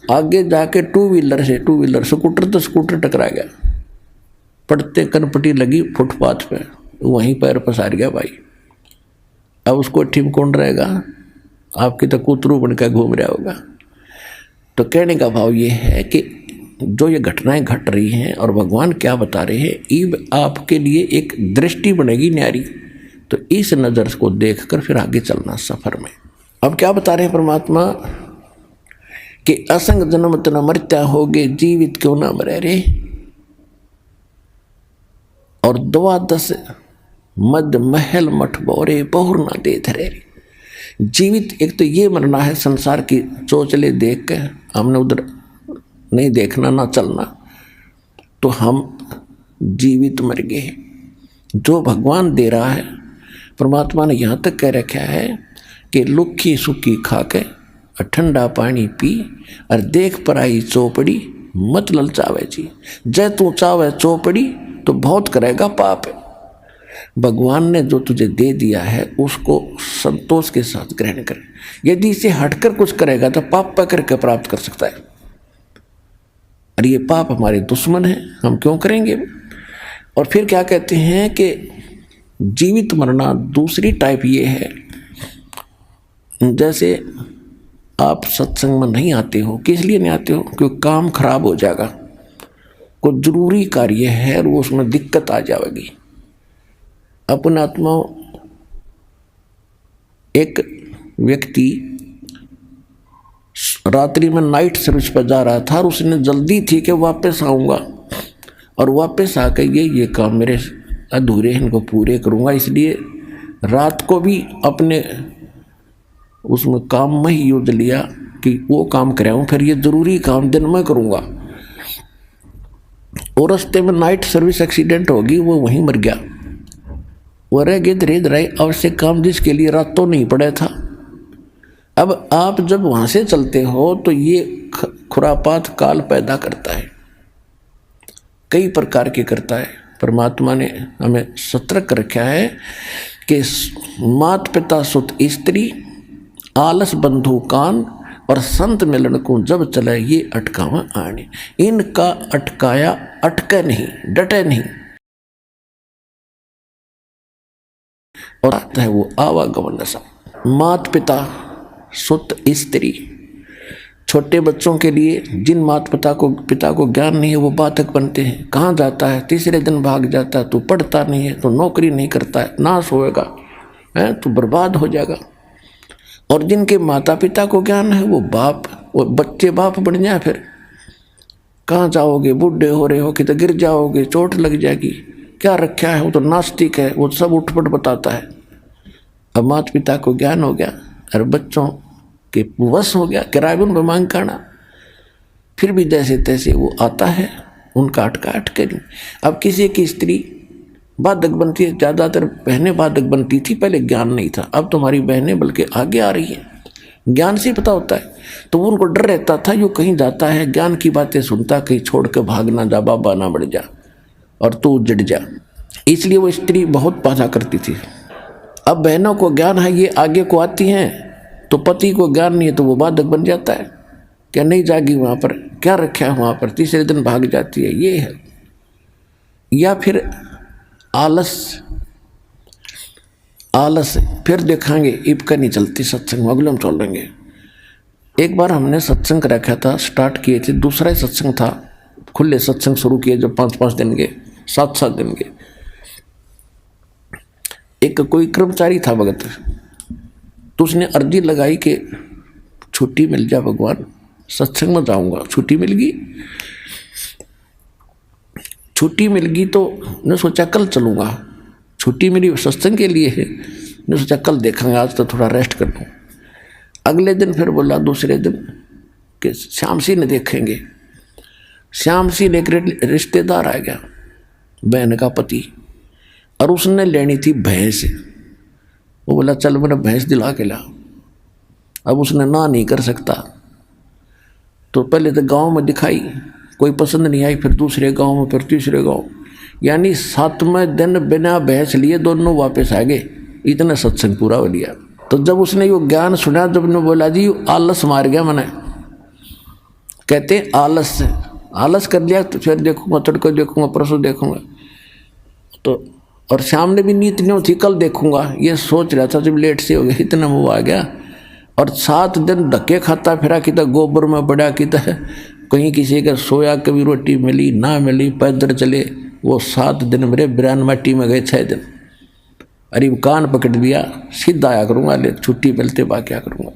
आगे जाके टू व्हीलर स्कूटर तो स्कूटर टकरा गया, पड़ते कनपटी लगी फुटपाथ पे, वहीं पैर पसार गया भाई। अब उसको ठीक कौन रहेगा? आपकी तो कूतरू बनकर घूम रहा होगा। तो कहने का भाव ये है कि जो ये घटनाएं घट रही हैं और भगवान क्या बता रहे हैं, ईब आपके लिए एक दृष्टि बनेगी न्यारी। तो इस नज़र को देखकर फिर आगे चलना सफर में। अब क्या बता रहे हैं परमात्मा कि असंग जन्म तना मरत्या होगे, जीवित क्यों ना मरे रे। और 12 मद महल मठ बोरे बहुर ना दे धरे रे। जीवित एक तो ये मरना है, संसार की चोचले देख के हमने उधर नहीं देखना ना चलना, तो हम जीवित मर गए। जो भगवान दे रहा है, परमात्मा ने यहाँ तक कह रखा है कि लुखी सुखी खा के ठंडा पानी पी और देख पर आई चौपड़ी मत ललचावे जी। जय तू चावे चौपड़ी तो बहुत करेगा पाप है। भगवान ने जो तुझे दे दिया है उसको संतोष के साथ ग्रहण कर। यदि इसे हटकर कुछ करेगा तो पाप पकड़ के प्राप्त कर सकता है, और ये पाप हमारे दुश्मन है, हम क्यों करेंगे। और फिर क्या कहते हैं कि जीवित मरना दूसरी टाइप ये है, जैसे आप सत्संग में नहीं आते हो, किस लिए नहीं आते हो? क्योंकि काम खराब हो जाएगा, कोई जरूरी कार्य है और वो उसमें दिक्कत आ जाएगी। अपने आत्मा एक व्यक्ति रात्रि में नाइट सर्विस पर जा रहा था और उसने जल्दी थी कि वापस आऊँगा, और वापस आकर ये काम मेरे अधूरे हैं, इनको पूरे करूँगा, इसलिए रात को भी अपने उसमें काम में ही यूज लिया कि वो काम कराऊँ, फिर ये ज़रूरी काम दिन में करूँगा। और रास्ते में नाइट सर्विस एक्सीडेंट होगी, वो वहीं मर गया। वो रह गए धीरे धीरे आवश्यक काम जिसके लिए रात तो नहीं पड़ा था। अब आप जब वहाँ से चलते हो तो ये खुरापात काल पैदा करता है, कई प्रकार के करता है। परमात्मा ने हमें सतर्क रखा है कि मात पिता सुत स्त्री आलस बंधु कान और संत मिलन को जब चले ये अटकावा आने। इनका अटकाया अटके नहीं, डटे नहीं, और आता है वो आवागमन सा। मात पिता सुत स्त्री, छोटे बच्चों के लिए जिन माता पिता को ज्ञान नहीं है वो बाधक बनते हैं। कहाँ जाता है? तीसरे दिन भाग जाता है। तू पढ़ता नहीं है, तो नौकरी नहीं करता है, नाश होएगा, है तो बर्बाद हो जाएगा। और जिनके माता पिता को ज्ञान है वो बच्चे बाप बन जाए, फिर कहाँ जाओगे? बूढ़े हो रहे हो कि तो गिर जाओगे, चोट लग जाएगी, क्या रखा है? वो तो नास्तिक है, वो सब उठपट बताता है। अब माता पिता को ज्ञान हो गया और बच्चों के वश हो गया, किराए में मांग करना, फिर भी जैसे तैसे वो आता है, उनका अटके नहीं। अब किसी की स्त्री बाधक बनती है, ज़्यादातर बहनें बाधक बनती थी, पहले ज्ञान नहीं था। अब तुम्हारी बहनें बल्कि आगे आ रही हैं, ज्ञान से पता होता है। तो उनको डर रहता था, जो कहीं जाता है ज्ञान की बातें सुनता, कहीं छोड़ कर भाग ना जा, बाबा ना बढ़ जा और तू उजड़ जा, इसलिए वो स्त्री बहुत बाधा करती थी। अब बहनों को ज्ञान है, ये आगे को आती हैं, तो पति को ज्ञान नहीं है तो वो बाधक बन जाता है। क्या नहीं जागी वहाँ पर, क्या रखा है वहाँ पर, तीसरे दिन भाग जाती है, ये है। या फिर आलस फिर देखांगे इबका नहीं चलती सत्संग, अगले हम चल लेंगे। एक बार हमने सत्संग रखा था, स्टार्ट किए थे, दूसरा ही सत्संग था, खुले सत्संग शुरू किए जो 5-5 दिन के, 7-7 दिन के। एक कोई कर्मचारी था भगत, तो उसने अर्जी लगाई कि छुट्टी मिल जाए भगवान, सत्संग में जाऊंगा। छुट्टी मिल गई, छुट्टी मिल गई तो मैं सोचा कल चलूँगा। छुट्टी मेरी सत्संग के लिए है, मैं सोचा कल देखेंगे, आज तो थोड़ा रेस्ट कर लूँ। अगले दिन फिर बोला, दूसरे दिन कि श्याम सिंह ने देखेंगे। श्याम सिंह एक रिश्तेदार आ गया, बहन का पति, और उसने लेनी थी भैंस। वो बोला चल मेरा भैंस दिला के ला। अब उसने ना नहीं कर सकता, तो पहले तो गांव में दिखाई, कोई पसंद नहीं आई, फिर दूसरे गांव में, फिर तीसरे गांव, यानी 7वें दिन बिना भैंस लिए दोनों वापस आ गए। इतना सत्संग पूरा हो लिया। तो जब उसने वो ज्ञान सुना, जब ने बोला जी आलस मार गया मैंने, कहते आलस कर लिया, तो फिर देखूंगा, तड़को देखूंगा, परसों देखूंगा। तो और शाम ने भी नीत नहीं थी, कल देखूंगा, ये सोच रहा था। जब लेट से हो गया, इतना वो आ गया। और 7 दिन धक्के खाता फिरा, कि गोबर में पड़ा, कि कहीं किसी का सोया, कभी रोटी मिली ना मिली, पैदल चले। वो 7 दिन मेरे बिरान माटी में गए। 6 दिन अरे कान पकड़ दिया, सीधा आया करूँगा, ले छुट्टी मिलते बा क्या करूँगा।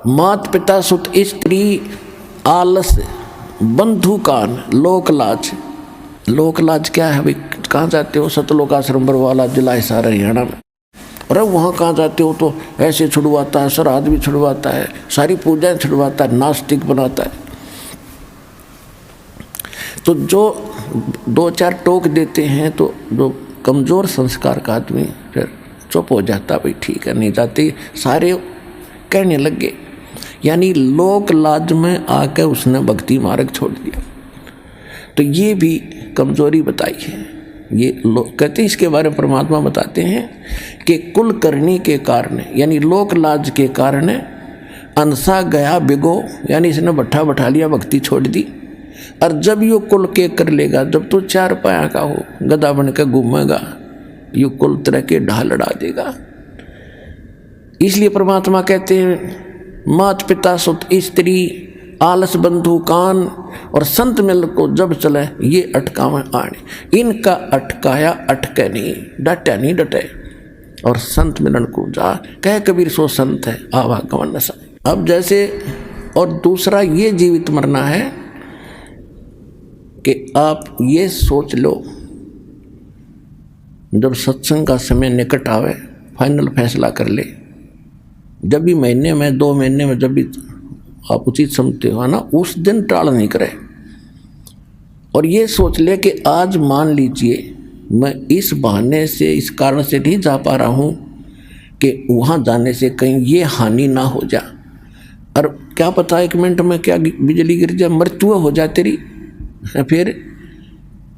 मात पिता सुत स्त्री आलस बंधु कान लोक लाज। लोक लाज क्या है भाई? कहाँ जाते हो? सतलोक आश्रम बरवाला, जिला हिसार, हरियाणा में। अरे वहाँ कहाँ जाते हो? तो ऐसे छुड़वाता है, श्राद्ध भी छुड़वाता है, सारी पूजाएं छुड़वाता है, नास्तिक बनाता है। तो जो 2-4 टोक देते हैं, तो जो कमज़ोर संस्कार का आदमी फिर चुप हो जाता, भाई ठीक है, नहीं जाते। सारे कहने लगे, यानी लोक लाज में आकर उसने भक्ति मार्ग छोड़ दिया। तो ये भी कमजोरी बताई है। ये लोग कहते हैं, इसके बारे में परमात्मा बताते हैं कि कुल करनी के कारण, यानी लोक लाज के कारण अनसा गया बिगो, यानी इसने भट्ठा बैठा लिया, भक्ति छोड़ दी। और जब यो कुल के कर लेगा, जब तो 4 पाया का हो, गधा बन के घूमेगा, यो कुल तरह के ढाल लड़ा देगा। इसलिए परमात्मा कहते हैं, मात पिता सुत स्त्री आलस बंधु कान, और संत मिल को जब चले ये अटकावे आने। इनका अटकाया अटके नहीं, डटे नहीं डटे। और संत मिलन को जा, कह कबीर सो संत है आवागमन नशा। अब जैसे, और दूसरा ये जीवित मरना है कि आप ये सोच लो, जब सत्संग का समय निकट आवे, फाइनल फैसला कर ले। जब भी महीने में, 2 महीने में, जब भी आप उचित समझते हो ना, उस दिन टाल नहीं करे। और ये सोच ले कि आज मान लीजिए मैं इस बहाने से, इस कारण से नहीं जा पा रहा हूँ कि वहाँ जाने से कहीं ये हानि ना हो जा। और क्या पता 1 मिनट में क्या बिजली गिर जाए, मृत्यु हो जाए तेरी, फिर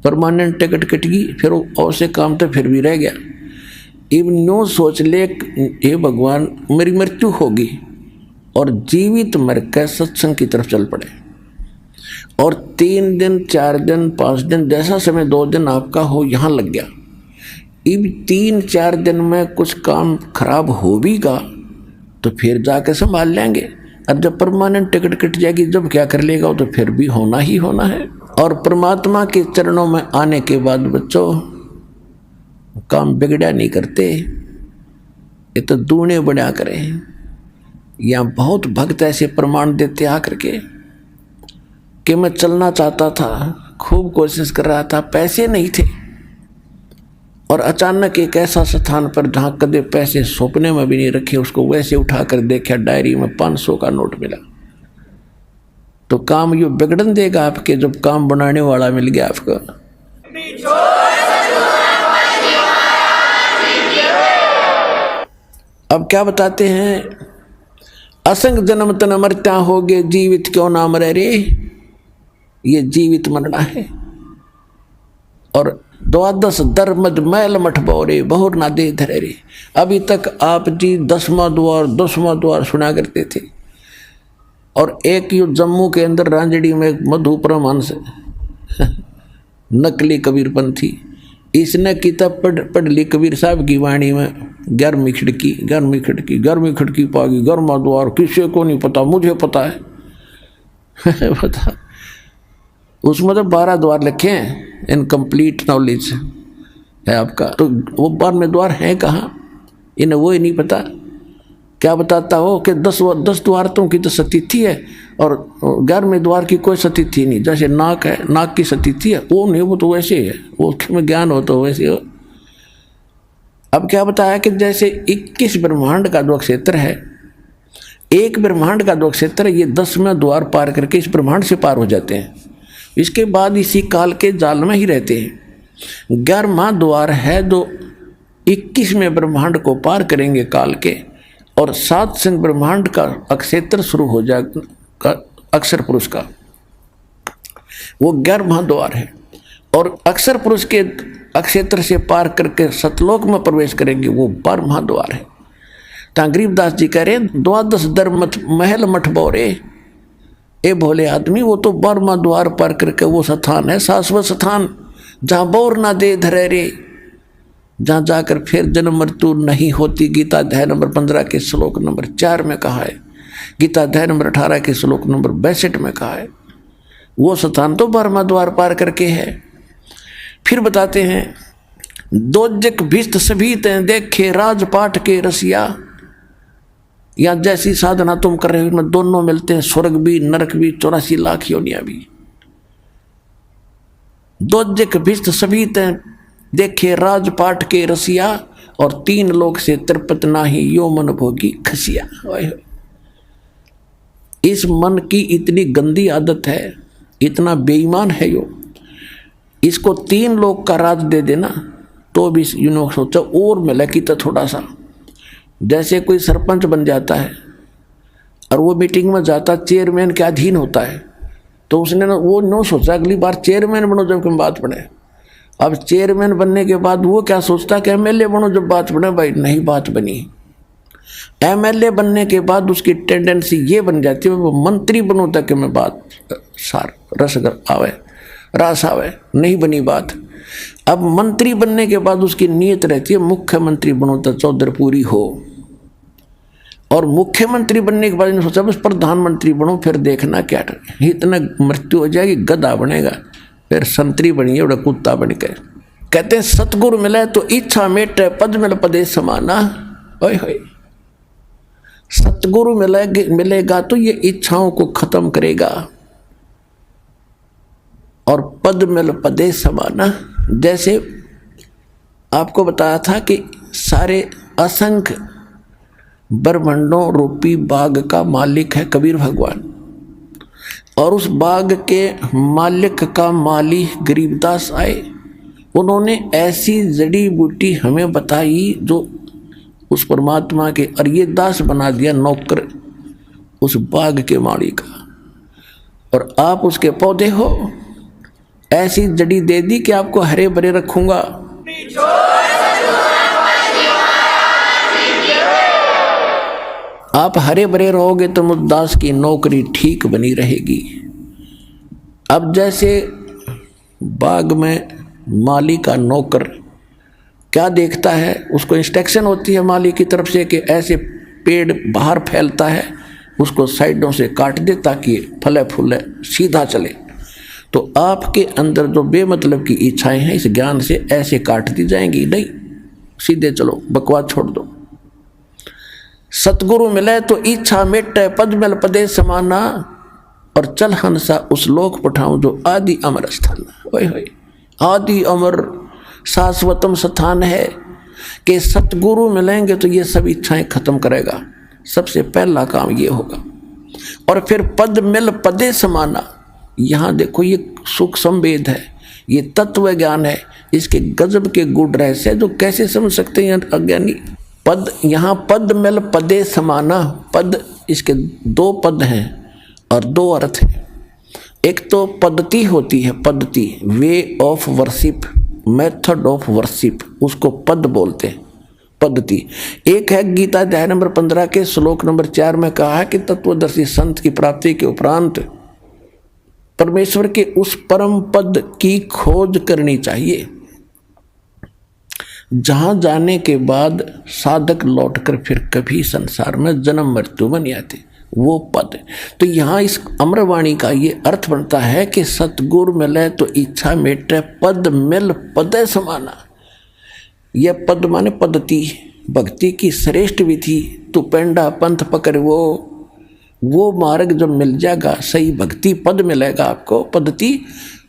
परमानेंट टिकट कट गई, फिर और से काम तो फिर भी रह गया। इवन न्यू सोच ले, हे भगवान मेरी मृत्यु होगी, और जीवित मर कर सत्संग की तरफ चल पड़े। और 3 दिन 4 दिन 5 दिन, जैसा समय 2 दिन आपका हो, यहाँ लग गया। इब 3-4 दिन में कुछ काम खराब हो भी गा, तो फिर जाके संभाल लेंगे। और जब परमानेंट टिकट कट जाएगी, जब क्या कर लेगा, तो फिर भी होना ही होना है। और परमात्मा के चरणों में आने के बाद बच्चों, काम बिगड़ा नहीं करते, ये तो दूने बढ़ा करें। या बहुत भक्त ऐसे प्रमाण देते आकर के कि मैं चलना चाहता था, खूब कोशिश कर रहा था, पैसे नहीं थे, और अचानक एक ऐसा स्थान पर जहाँ कदे पैसे सपने में भी नहीं रखे, उसको वैसे उठा कर देखा, डायरी में 500 का नोट मिला। तो काम यो बिगड़न देगा आपके, जब काम बनाने वाला मिल गया आपको। अब क्या बताते हैं, असंग जन्म तन मरता होगे, जीवित क्यों ना मरे रे। ये जीवित मरना है। और 12 धर्मद मैल मठ बोरे, बहुर ना दे धरे रे। अभी तक आप जी 10वां द्वार सुना करते थे। और एक यो जम्मू के अंदर रांजड़ी में मधु परमहंस नकली कबीरपंथी, इसने किताब पढ़ ली कबीर साहब की वाणी में, 11वीं खिड़की पागी, 11वां द्वार किसी को नहीं पता, मुझे पता है पता। उसमें तो 12 द्वार लिखे हैं, इनकम्प्लीट नॉलेज है आपका। तो वो 12वें द्वार है कहाँ? इन्हें वो ही नहीं पता। क्या बताता हो कि 10 द्वारतों की तो सतिथि है और 11वें द्वार की कोई सतिथि नहीं। जैसे नाक है, नाक की सतिथि है, वो नहीं, वो तो वैसे ही है, वो में ज्ञान हो तो वैसे हो। अब क्या बताया कि जैसे 21 ब्रह्मांड का जो क्षेत्र है, एक ब्रह्मांड का जो क्षेत्र है, ये 10वां द्वार पार करके इस ब्रह्मांड से पार हो जाते हैं। इसके बाद इसी काल के जाल में ही रहते हैं। 11वां द्वार है जो 21वें ब्रह्मांड को पार करेंगे काल के, और 7 संग ब्रह्मांड का अक्षेत्र शुरू हो जाएगा अक्षर पुरुष का, वो 11वां द्वार है। और अक्षर पुरुष के अक्षेत्र से पार करके सतलोक में प्रवेश करेंगे, वो 12वां द्वार है। तां गरीबदास जी कह रहे 12 दर महल मठ बोरे, ए भोले आदमी, वो तो 12वां द्वार पार करके वो स्थान है, शाश्वत स्थान, जहाँ बोर ना दे धरे रे, जहाँ जाकर फिर जन्म मृत्यु नहीं होती। गीता अध्याय नंबर 15 के श्लोक नंबर 4 में कहा है, गीता अध्याय नंबर 18 के श्लोक नंबर 62 में कहा है। वो स्थान तो 12वां द्वार पार करके है। फिर बताते हैं, दोजक भिस्त सभी तें देखे राजपाट के रसिया, या जैसी साधना तुम कर रहे हो उनमें दोनों मिलते हैं, स्वर्ग भी नरक भी 84 लाख योनियां भी। दोजक भिस्त सभी तें देखे राजपाट के रसिया, और 3 लोक से तृप्त नाही यो मन भोगी खसिया। इस मन की इतनी गंदी आदत है, इतना बेईमान है यो, इसको 3 लोक का राज दे देना तो भी यूँ सोचा और मिला कि तो थोड़ा सा। जैसे कोई सरपंच बन जाता है और वो मीटिंग में जाता, चेयरमैन के अधीन होता है, तो उसने ना वो नो सोचा अगली बार चेयरमैन बनो जब कोई बात बने। अब चेयरमैन बनने के बाद वो क्या सोचता कि एमएलए बनो जब बात बने, भाई नहीं बात बनी। एमएलए बनने के बाद उसकी टेंडेंसी ये बन जाती है वो मंत्री बनो तक मैं बात सार रस आवे, रास आवे, नहीं बनी बात। अब मंत्री बनने के बाद उसकी नीयत रहती है मुख्यमंत्री बनो तो चौधर पूरी हो, और मुख्यमंत्री बनने के बाद इन्होंने सोचा बस प्रधानमंत्री बनो, फिर देखना क्या इतना मृत्यु हो जाएगी, गधा बनेगा, फिर संतरी बनिए बड़ा कुत्ता बन के। कहते हैं सतगुरु मिले तो इच्छा मेटे पद मिल पदे समाना। ओए होए, सतगुरु मिलेगा तो ये इच्छाओं को खत्म करेगा, और पद मिल पदे समाना। जैसे आपको बताया था कि सारे असंख्य ब्रह्मांडों रूपी बाग का मालिक है कबीर भगवान, और उस बाग के मालिक का माली गरीबदास आए। उन्होंने ऐसी जड़ी बूटी हमें बताई जो उस परमात्मा के, और ये दास बना दिया नौकर उस बाग के माली का, और आप उसके पौधे हो। ऐसी जड़ी दे दी कि आपको हरे भरे रखूंगा। आप हरे भरे रहोगे तो मुद्दास की नौकरी ठीक बनी रहेगी। अब जैसे बाग में माली का नौकर क्या देखता है, उसको इंस्ट्रक्शन होती है माली की तरफ से कि ऐसे पेड़ बाहर फैलता है, उसको साइडों से काट दे ताकि फले फूले सीधा चले। तो आपके अंदर जो बेमतलब की इच्छाएं हैं इस ज्ञान से ऐसे काट दी जाएंगी, नहीं सीधे चलो, बकवास छोड़ दो। सतगुरु मिले तो इच्छा मेटे पद मिल पदे समाना, और चल हंसा उस लोक पठाऊं जो आदि अमर स्थान। ओए होए, आदि अमर शाश्वतम स्थान है कि सतगुरु मिलेंगे तो ये सब इच्छाएं खत्म करेगा। सबसे पहला काम ये होगा। और फिर पद मिल पदे समाना, यहाँ देखो ये सुख संवेद है, ये तत्व ज्ञान है, इसके गजब के गुण रहस्य जो कैसे समझ सकते हैं अज्ञानी। पद, यहाँ पद मिल पदे समाना, पद इसके 2 पद हैं और 2 अर्थ हैं। एक तो पद्धति होती है, पद्धति way of worship, method of worship, उसको पद बोलते हैं, पद्धति। एक है गीता अध्याय नंबर 15 के श्लोक नंबर 4 में कहा है कि तत्वदर्शी संत की प्राप्ति के उपरांत परमेश्वर के उस परम पद की खोज करनी चाहिए, जहां जाने के बाद साधक लौटकर फिर कभी संसार में जन्म मृत्यु में नहीं आते, वो पद। तो यहाँ इस अमरवाणी का ये अर्थ बनता है कि सतगुरु मिले तो इच्छा मेटे पद मिल पदे समाना। यह पद माने पद्धति, भक्ति की श्रेष्ठ विधि, तू पेंडा पंथ पकड़, वो मार्ग जब मिल जाएगा, सही भक्ति पद मिलेगा आपको, पद्धति,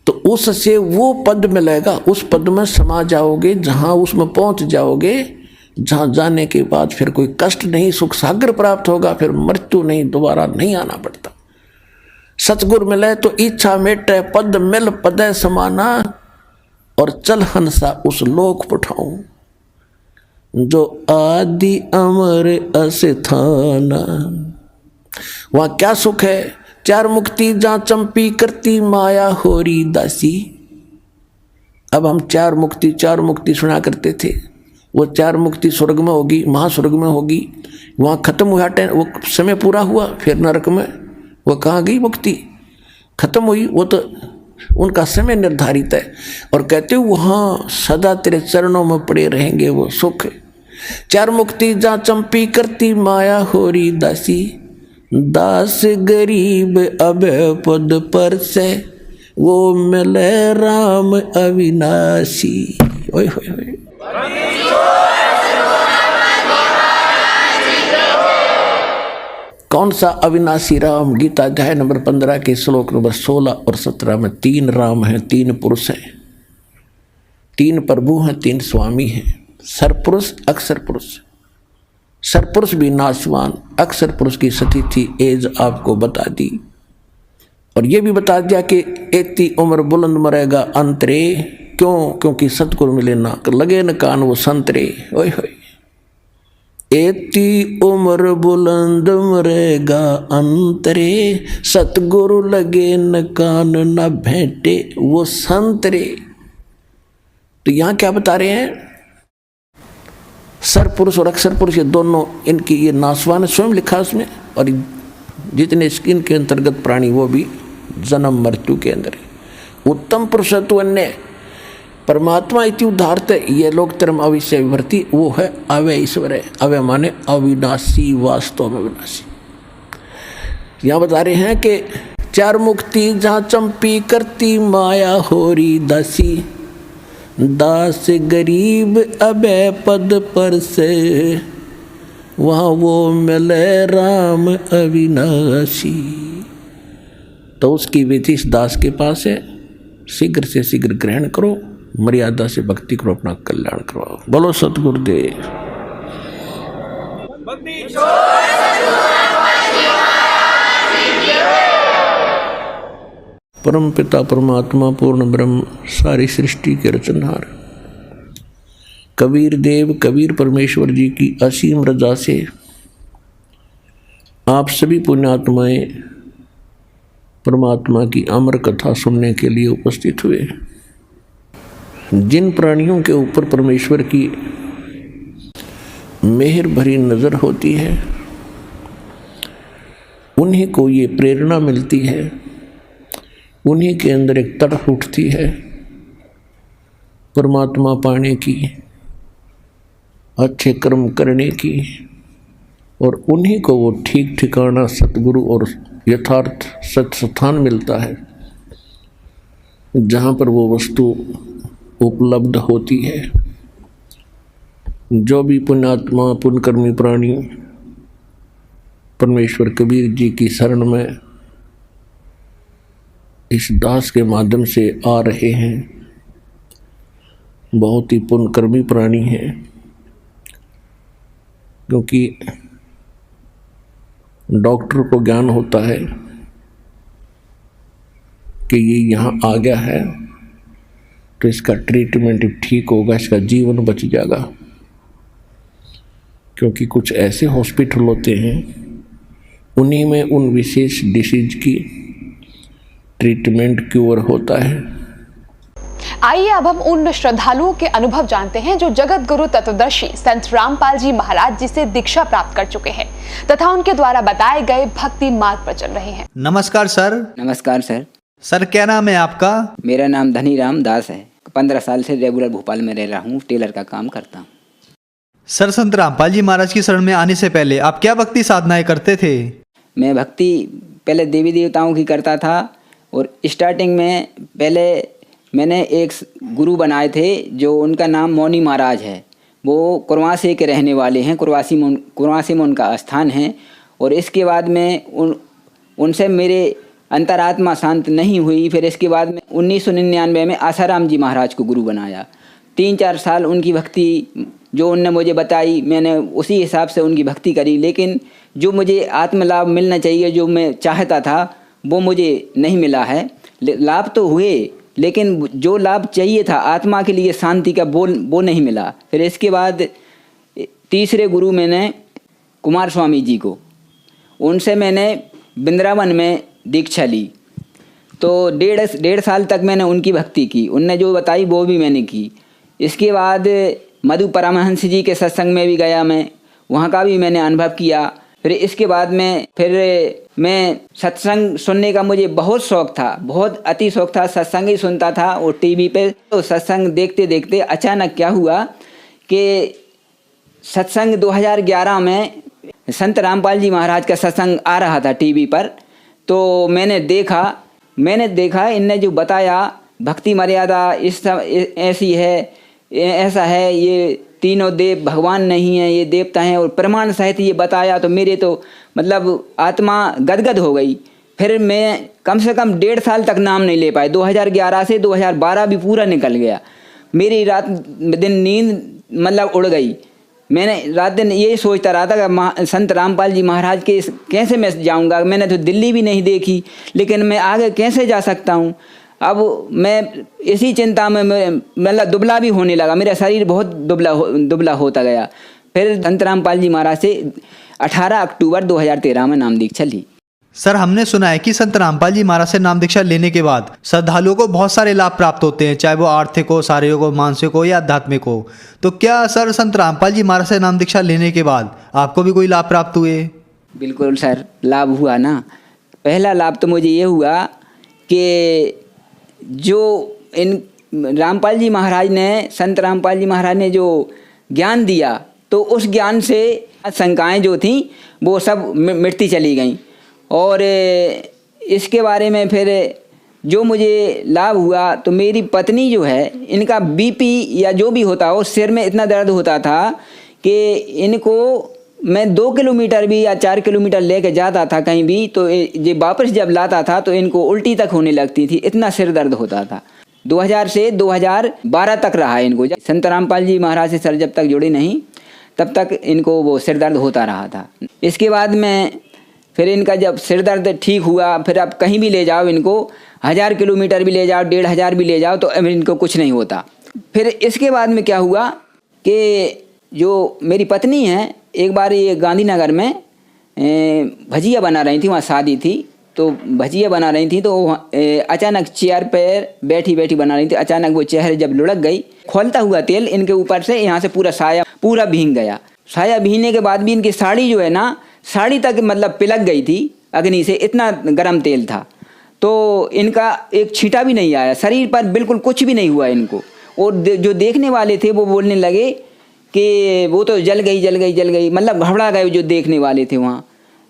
तो उससे वो पद मिलेगा, उस पद में समा जाओगे, जहाँ उसमें पहुँच जाओगे, जहाँ जाने के बाद फिर कोई कष्ट नहीं, सुख सागर प्राप्त होगा, फिर मृत्यु नहीं, दोबारा नहीं आना पड़ता। सतगुरु मिले तो इच्छा मिटे, पद मिल पदे समाना, और चल हंसा उस लोक पठाऊं, जो आदि अमर अस्थाना। वहां क्या सुख है? चार मुक्ति जहां चंपी करती माया होरी दासी। अब हम चार मुक्ति सुना करते थे, वो चार मुक्ति स्वर्ग में होगी, महास्वर्ग में होगी, वहां खत्म हुआ, वो समय पूरा हुआ, फिर नरक में वो कहाँ गई मुक्ति, खत्म हुई, वो तो उनका समय निर्धारित है। और कहते हो वहाँ सदा तेरे चरणों में पड़े रहेंगे, वो सुख है। चार मुक्ति जहाँ चंपी करती माया होरी दासी, दास गरीब अब पद पर से, वो मिले राम अविनाशी। ओए होए होए, कौन सा अविनाशी राम? गीता अध्याय नंबर 15 के श्लोक नंबर 16 और 17 में 3 राम हैं, 3 पुरुष हैं, 3 प्रभु हैं, 3 स्वामी हैं। सरपुरुष, अक्षर पुरुष। सरपुरुष भी नाशवान, अक्षर पुरुष की स्थिति एज आपको बता दी, और ये भी बता दिया कि एती उम्र बुलंद मरेगा अंतरे। क्यों? क्योंकि सतगुरु मिले ना लगे न कान वो संतरे। ओए होए, एती उम्र बुलंद मरेगा अंतरे, सतगुरु लगे न कान न भेंटे वो संतरे। तो यहां क्या बता रहे हैं? सरपुरुष और अक्षर पुरुष ये दोनों, इनकी ये नासवान स्वयं लिखा उसमें, और जितने इनके अंतर्गत प्राणी वो भी जन्म मृत्यु के अंदर है। उत्तम पुरुषत्व अन्य परमात्मा इति उद्धारते, ये लोग term अविषय विभर्ति, वो है अवय ईश्वर है। अवय माने अविनाशी, वास्तव में विनाशी। यहाँ बता रहे हैं कि चार मुक्ति जहाँ चंपी करती माया होरी दासी, दास गरीब अभय पद पर से, वहाँ वो मिले राम अविनाशी। तो उसकी विधि इस दास के पास है, शीघ्र से शीघ्र ग्रहण करो, मर्यादा से भक्ति करो, अपना कल्याण करवाओ। बोलो सतगुरुदेव। परम पिता परमात्मा पूर्ण ब्रह्म सारी सृष्टि के रचनहार कबीर देव कबीर परमेश्वर जी की असीम रजा से आप सभी पुण्यात्माएं परमात्मा की अमर कथा सुनने के लिए उपस्थित हुए। जिन प्राणियों के ऊपर परमेश्वर की मेहर भरी नज़र होती है, उन्हीं को ये प्रेरणा मिलती है, उन्हीं के अंदर एक तड़प उठती है परमात्मा पाने की, अच्छे कर्म करने की, और उन्हीं को वो ठीक ठिकाना सतगुरु और यथार्थ सत्य स्थान मिलता है, जहाँ पर वो वस्तु उपलब्ध होती है। जो भी पुण्यात्मा पुण्यकर्मी प्राणी परमेश्वर कबीर जी की शरण में इस दास के माध्यम से आ रहे हैं, बहुत ही पुण्यकर्मी प्राणी हैं, क्योंकि डॉक्टर को ज्ञान होता है कि ये यहाँ आ गया है तो इसका ट्रीटमेंट ठीक होगा, इसका जीवन बच जाएगा। क्योंकि कुछ ऐसे हॉस्पिटल होते हैं, उन्हीं में उन विशेष डिसीज की ट्रीटमेंट क्योर होता है। आइए अब हम उन श्रद्धालुओं के अनुभव जानते हैं जो जगत गुरु तत्वदर्शी संत रामपाल जी महाराज जी से दीक्षा प्राप्त कर चुके हैं तथा उनके द्वारा बताए गए भक्ति मार्ग पर चल रहे हैं। नमस्कार सर। नमस्कार सर। सर क्या नाम है आपका? मेरा नाम धनीराम दास है। 15 साल से रेगुलर भोपाल में रह रहा हूँ, टेलर का काम करता हूँ। सर संत रामपाल जी महाराज की शरण में आने से पहले आप क्या भक्ति साधनाएं करते थे? मैं भक्ति पहले देवी देवताओं की करता था, और स्टार्टिंग में पहले मैंने एक गुरु बनाए थे जो उनका नाम मौनी महाराज है। वो कुरवासे के रहने वाले हैं, कुरवासे में उनका स्थान है। और इसके बाद में उनसे मेरे अंतरात्मा शांत नहीं हुई। फिर इसके बाद में 1999 में आसाराम जी महाराज को गुरु बनाया। 3-4 साल उनकी भक्ति जो उनने मुझे बताई, मैंने उसी हिसाब से उनकी भक्ति करी। लेकिन जो मुझे आत्मलाभ मिलना चाहिए, जो मैं चाहता था, वो मुझे नहीं मिला है। लाभ तो हुए, लेकिन जो लाभ चाहिए था आत्मा के लिए शांति का, वो नहीं मिला। फिर इसके बाद तीसरे गुरु मैंने कुमार स्वामी जी को, उनसे मैंने वृंदावन में दीक्षा ली। तो 1.5 साल तक मैंने उनकी भक्ति की, उनने जो बताई वो भी मैंने की। इसके बाद मधु परमहंस जी के सत्संग में भी गया मैं, वहाँ का भी मैंने अनुभव किया। फिर इसके बाद में फिर मैं सत्संग सुनने का मुझे बहुत शौक़ था, बहुत अति शौक़ था। सत्संग ही सुनता था और टीवी पे। तो सत्संग देखते देखते अचानक क्या हुआ कि सत्संग 2011 में संत रामपाल जी महाराज का सत्संग आ रहा था टीवी पर। तो मैंने देखा इनने जो बताया भक्ति मर्यादा ऐसी है, ऐसा है, ये तीनों देव भगवान नहीं है, ये देवता हैं, और प्रमाण सहित ये बताया। तो मेरे तो मतलब आत्मा गदगद हो गई। फिर मैं कम से कम 1.5 साल तक नाम नहीं ले पाए। 2011 से 2012 भी पूरा निकल गया। मेरी रात दिन नींद मतलब उड़ गई। मैंने रात दिन यही सोचता रहा था कि संत रामपाल जी महाराज के कैसे मैं जाऊंगा। मैंने तो दिल्ली भी नहीं देखी, लेकिन मैं आगे कैसे जा सकता हूँ। अब मैं इसी चिंता में मतलब दुबला भी होने लगा, मेरा शरीर बहुत दुबला होता गया। फिर संत रामपाल जी महाराज से 18 अक्टूबर 2013 में नाम दीक्षा ली। सर, हमने सुना है कि संत रामपाल जी महाराज से नाम दीक्षा लेने के बाद श्रद्धालुओं को बहुत सारे लाभ प्राप्त होते हैं, चाहे वो आर्थिक हो, शारीरिक हो, मानसिक हो या आध्यात्मिक हो। तो क्या सर संत रामपाल जी महाराज से नाम दीक्षा लेने के बाद आपको भी कोई लाभ प्राप्त हुए? बिल्कुल सर, लाभ हुआ ना। पहला लाभ तो मुझे ये हुआ कि जो इन रामपाल जी महाराज ने, संत रामपाल जी महाराज ने जो ज्ञान दिया, तो उस ज्ञान से शंकाएं जो थीं वो सब मिटती चली गईं। और इसके बारे में फिर जो मुझे लाभ हुआ, तो मेरी पत्नी जो है, इनका बीपी या जो भी होता हो, सिर में इतना दर्द होता था कि इनको मैं 2 किलोमीटर भी या 4 किलोमीटर लेके जाता था कहीं भी, तो ये वापस जब लाता था तो इनको उल्टी तक होने लगती थी, इतना सिर दर्द होता था। 2000 से 2012 तक रहा इनको। संत रामपाल जी महाराज से सर जब तक जुड़े नहीं, तब तक इनको वो सिर दर्द होता रहा था। इसके बाद में फिर इनका जब सिर दर्द ठीक हुआ, फिर आप कहीं भी ले जाओ इनको, 1000 किलोमीटर भी ले जाओ, 1500 भी ले जाओ, तो अब इनको कुछ नहीं होता। फिर इसके बाद में क्या हुआ कि जो मेरी पत्नी है, एक बार ये गांधीनगर में भजिया बना रही थी, वहाँ शादी थी, तो भजिया बना रही थी, तो अचानक चेयर पर बैठी बैठी बना रही थी। अचानक वो चेहरे जब लुढ़क गई, खोलता हुआ तेल इनके ऊपर से यहाँ से पूरा साया पूरा भीग गया। साया भीगने के बाद भी इनकी साड़ी जो है ना, साड़ी तक मतलब पिलक गई थी अग्नि से, इतना गर्म तेल था। तो इनका एक छींटा भी नहीं आया, शरीर पर बिल्कुल कुछ भी नहीं हुआ इनको। और जो देखने वाले थे वो बोलने लगे कि वो तो जल गई, मतलब घबरा गए जो देखने वाले थे वहाँ।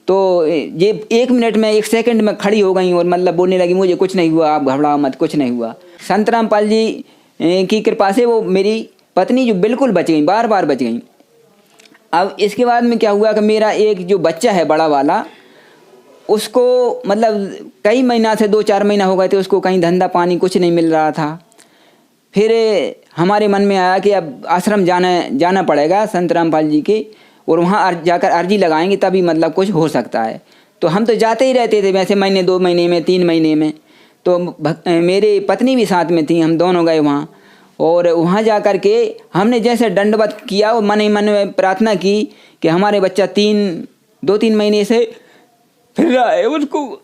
तो ये 1 मिनट में, 1 सेकंड में खड़ी हो गई और मतलब बोलने लगी, मुझे कुछ नहीं हुआ, आप घबराओ मत, कुछ नहीं हुआ। संत रामपाल जी की कृपा से वो मेरी पत्नी जो बिल्कुल बच गई, बार बच गई। अब इसके बाद में क्या हुआ कि मेरा एक जो बच्चा है बड़ा वाला, उसको मतलब कई महीना से 2-4 महीना हो गए थे, उसको कहीं धंधा पानी कुछ नहीं मिल रहा था। फिर हमारे मन में आया कि अब आश्रम जाना पड़ेगा संत रामपाल जी के, और वहाँ जाकर अर्जी लगाएंगे तभी मतलब कुछ हो सकता है। तो हम तो जाते ही रहते थे वैसे, महीने 2 महीने में, 3 महीने में। तो मेरी पत्नी भी साथ में थी, हम दोनों गए वहाँ। और वहाँ जा कर के हमने जैसे दंडवत किया, वो मन ही मन में प्रार्थना की कि हमारे बच्चा 2-3 महीने से फिर रहा है, उसको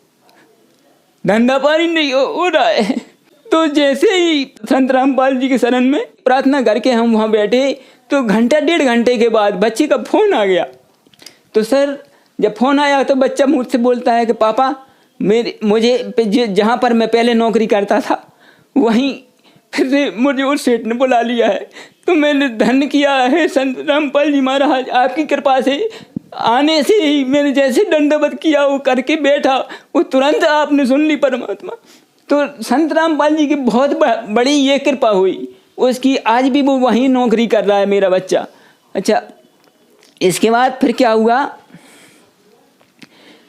धंधा पानी नहीं हो रहा है। तो जैसे ही संत रामपाल जी के शरण में प्रार्थना करके हम वहाँ बैठे, तो घंटा 1.5 घंटे के बाद बच्चे का फ़ोन आ गया। तो सर जब फ़ोन आया तो बच्चा मुझसे बोलता है कि पापा मुझे जहाँ पर मैं पहले नौकरी करता था वहीं फिर से मुझे उस सेठ ने बुला लिया है। तो मैंने धन्य किया है संत रामपाल जी महाराज, आपकी कृपा से आने से ही मैंने जैसे दंडवत किया वो करके बैठा, वो तुरंत आपने सुन ली परमात्मा। तो संत रामपाल जी की बहुत बड़ी ये कृपा हुई उसकी। आज भी वो वहीं नौकरी कर रहा है मेरा बच्चा। अच्छा, इसके बाद फिर क्या हुआ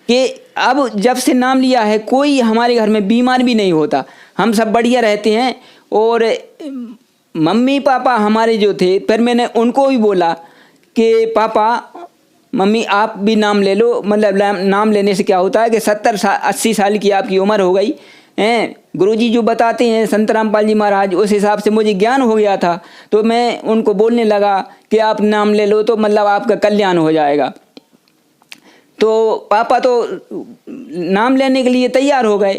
कि अब जब से नाम लिया है कोई हमारे घर में बीमार भी नहीं होता, हम सब बढ़िया रहते हैं। और मम्मी पापा हमारे जो थे, फिर मैंने उनको भी बोला कि पापा मम्मी आप भी नाम ले लो, मतलब नाम लेने से क्या होता है कि 70-80 साल की आपकी उम्र हो गई हैं, गुरुजी जो बताते हैं संत रामपाल जी महाराज, उस हिसाब से मुझे ज्ञान हो गया था। तो मैं उनको बोलने लगा कि आप नाम ले लो तो मतलब आपका कल्याण हो जाएगा। तो पापा तो नाम लेने के लिए तैयार हो गए,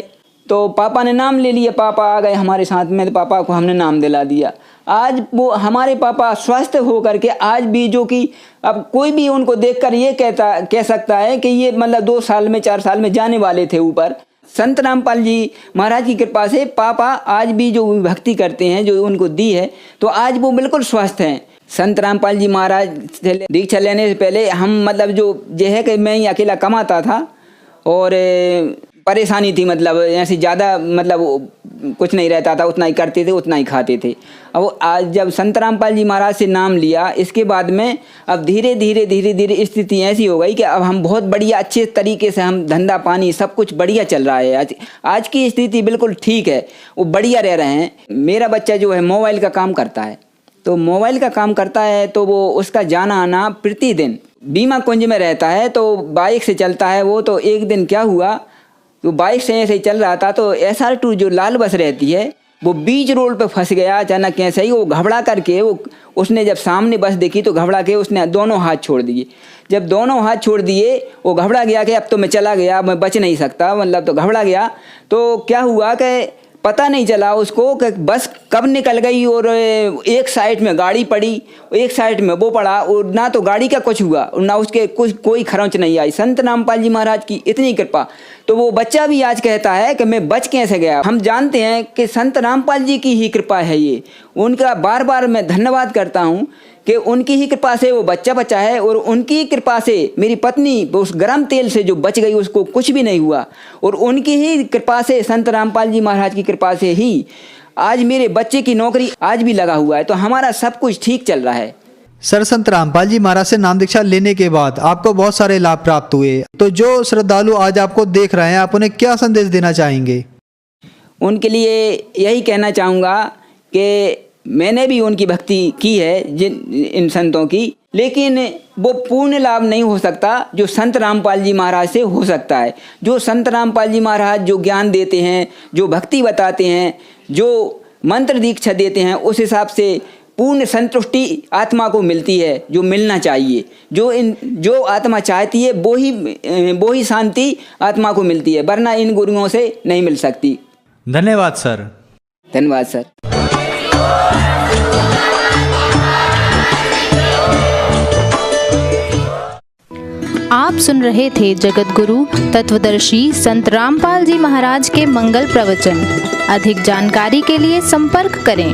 तो पापा ने नाम ले लिया, पापा आ गए हमारे साथ में, तो पापा को हमने नाम दिला दिया। आज वो हमारे पापा स्वस्थ होकर के आज भी, जो कि अब कोई भी उनको देखकर ये कह सकता है कि ये मतलब 2 साल में 4 साल में जाने वाले थे ऊपर। संत रामपाल जी महाराज की कृपा से पापा आज भी जो भक्ति करते हैं जो उनको दी है, तो आज वो बिल्कुल स्वस्थ हैं। संत रामपाल जी महाराज से दीक्षा लेने से पहले हम मतलब जो ये है कि मैं ही अकेला कमाता था और परेशानी थी, मतलब ऐसी ज़्यादा मतलब कुछ नहीं रहता था, उतना ही करते थे उतना ही खाते थे। अब आज जब संत रामपाल जी महाराज से नाम लिया, इसके बाद में अब धीरे धीरे स्थिति ऐसी हो गई कि अब हम बहुत बढ़िया अच्छे तरीके से हम धंधा पानी सब कुछ बढ़िया चल रहा है। आज की स्थिति बिल्कुल ठीक है, वो बढ़िया रह रहे हैं। मेरा बच्चा जो है मोबाइल का काम करता है, तो मोबाइल का काम करता है तो वो उसका जाना आना प्रतिदिन बीमा कुंज में रहता है, तो बाइक से चलता है वो। तो एक दिन क्या हुआ, तो बाइक से ऐसे ही चल रहा था, तो SR2 जो लाल बस रहती है वो बीच रोड पे फंस गया अचानक कैसे ही। वो घबरा करके उसने जब सामने बस देखी तो घबरा के उसने दोनों हाथ छोड़ दिए। जब दोनों हाथ छोड़ दिए वो घबरा गया कि अब तो मैं चला गया, मैं बच नहीं सकता, मतलब तो घबरा गया। तो क्या हुआ कि पता नहीं चला उसको कि बस कब निकल गई और एक साइड में गाड़ी पड़ी, एक साइड में वो पड़ा, और ना तो गाड़ी का कुछ हुआ ना उसके कोई खरोंच नहीं आई। संत रामपाल जी महाराज की इतनी कृपा। तो वो बच्चा भी आज कहता है कि मैं बच कैसे गया। हम जानते हैं कि संत रामपाल जी की ही कृपा है ये, उनका बार बार मैं धन्यवाद करता हूँ कि उनकी ही कृपा से वो बच्चा बचा है, और उनकी ही कृपा से मेरी पत्नी उस गर्म तेल से जो बच गई उसको कुछ भी नहीं हुआ, और उनकी ही कृपा से संत रामपाल जी महाराज की कृपा से ही आज मेरे बच्चे की नौकरी आज भी लगा हुआ है। तो हमारा सब कुछ ठीक चल रहा है। सर, संत रामपाल जी महाराज से नाम दीक्षा लेने के बाद आपको बहुत सारे लाभ प्राप्त हुए, तो जो श्रद्धालु आज आपको देख रहे हैं आप उन्हें क्या संदेश देना चाहेंगे? उनके लिए यही कहना चाहूँगा कि मैंने भी उनकी भक्ति की है इन संतों की, लेकिन वो पूर्ण लाभ नहीं हो सकता जो संत रामपाल जी महाराज से हो सकता है। जो संत रामपाल जी महाराज जो ज्ञान देते हैं, जो भक्ति बताते हैं, जो मंत्र दीक्षा देते हैं, उस हिसाब से पूर्ण संतुष्टि आत्मा को मिलती है, जो मिलना चाहिए। जो आत्मा चाहती है वो ही शांति आत्मा को मिलती है, वरना इन गुरुओं से नहीं मिल सकती। धन्यवाद सर। धन्यवाद सर। आप सुन रहे थे जगत गुरु तत्वदर्शी संत रामपाल जी महाराज के मंगल प्रवचन। अधिक जानकारी के लिए संपर्क करें।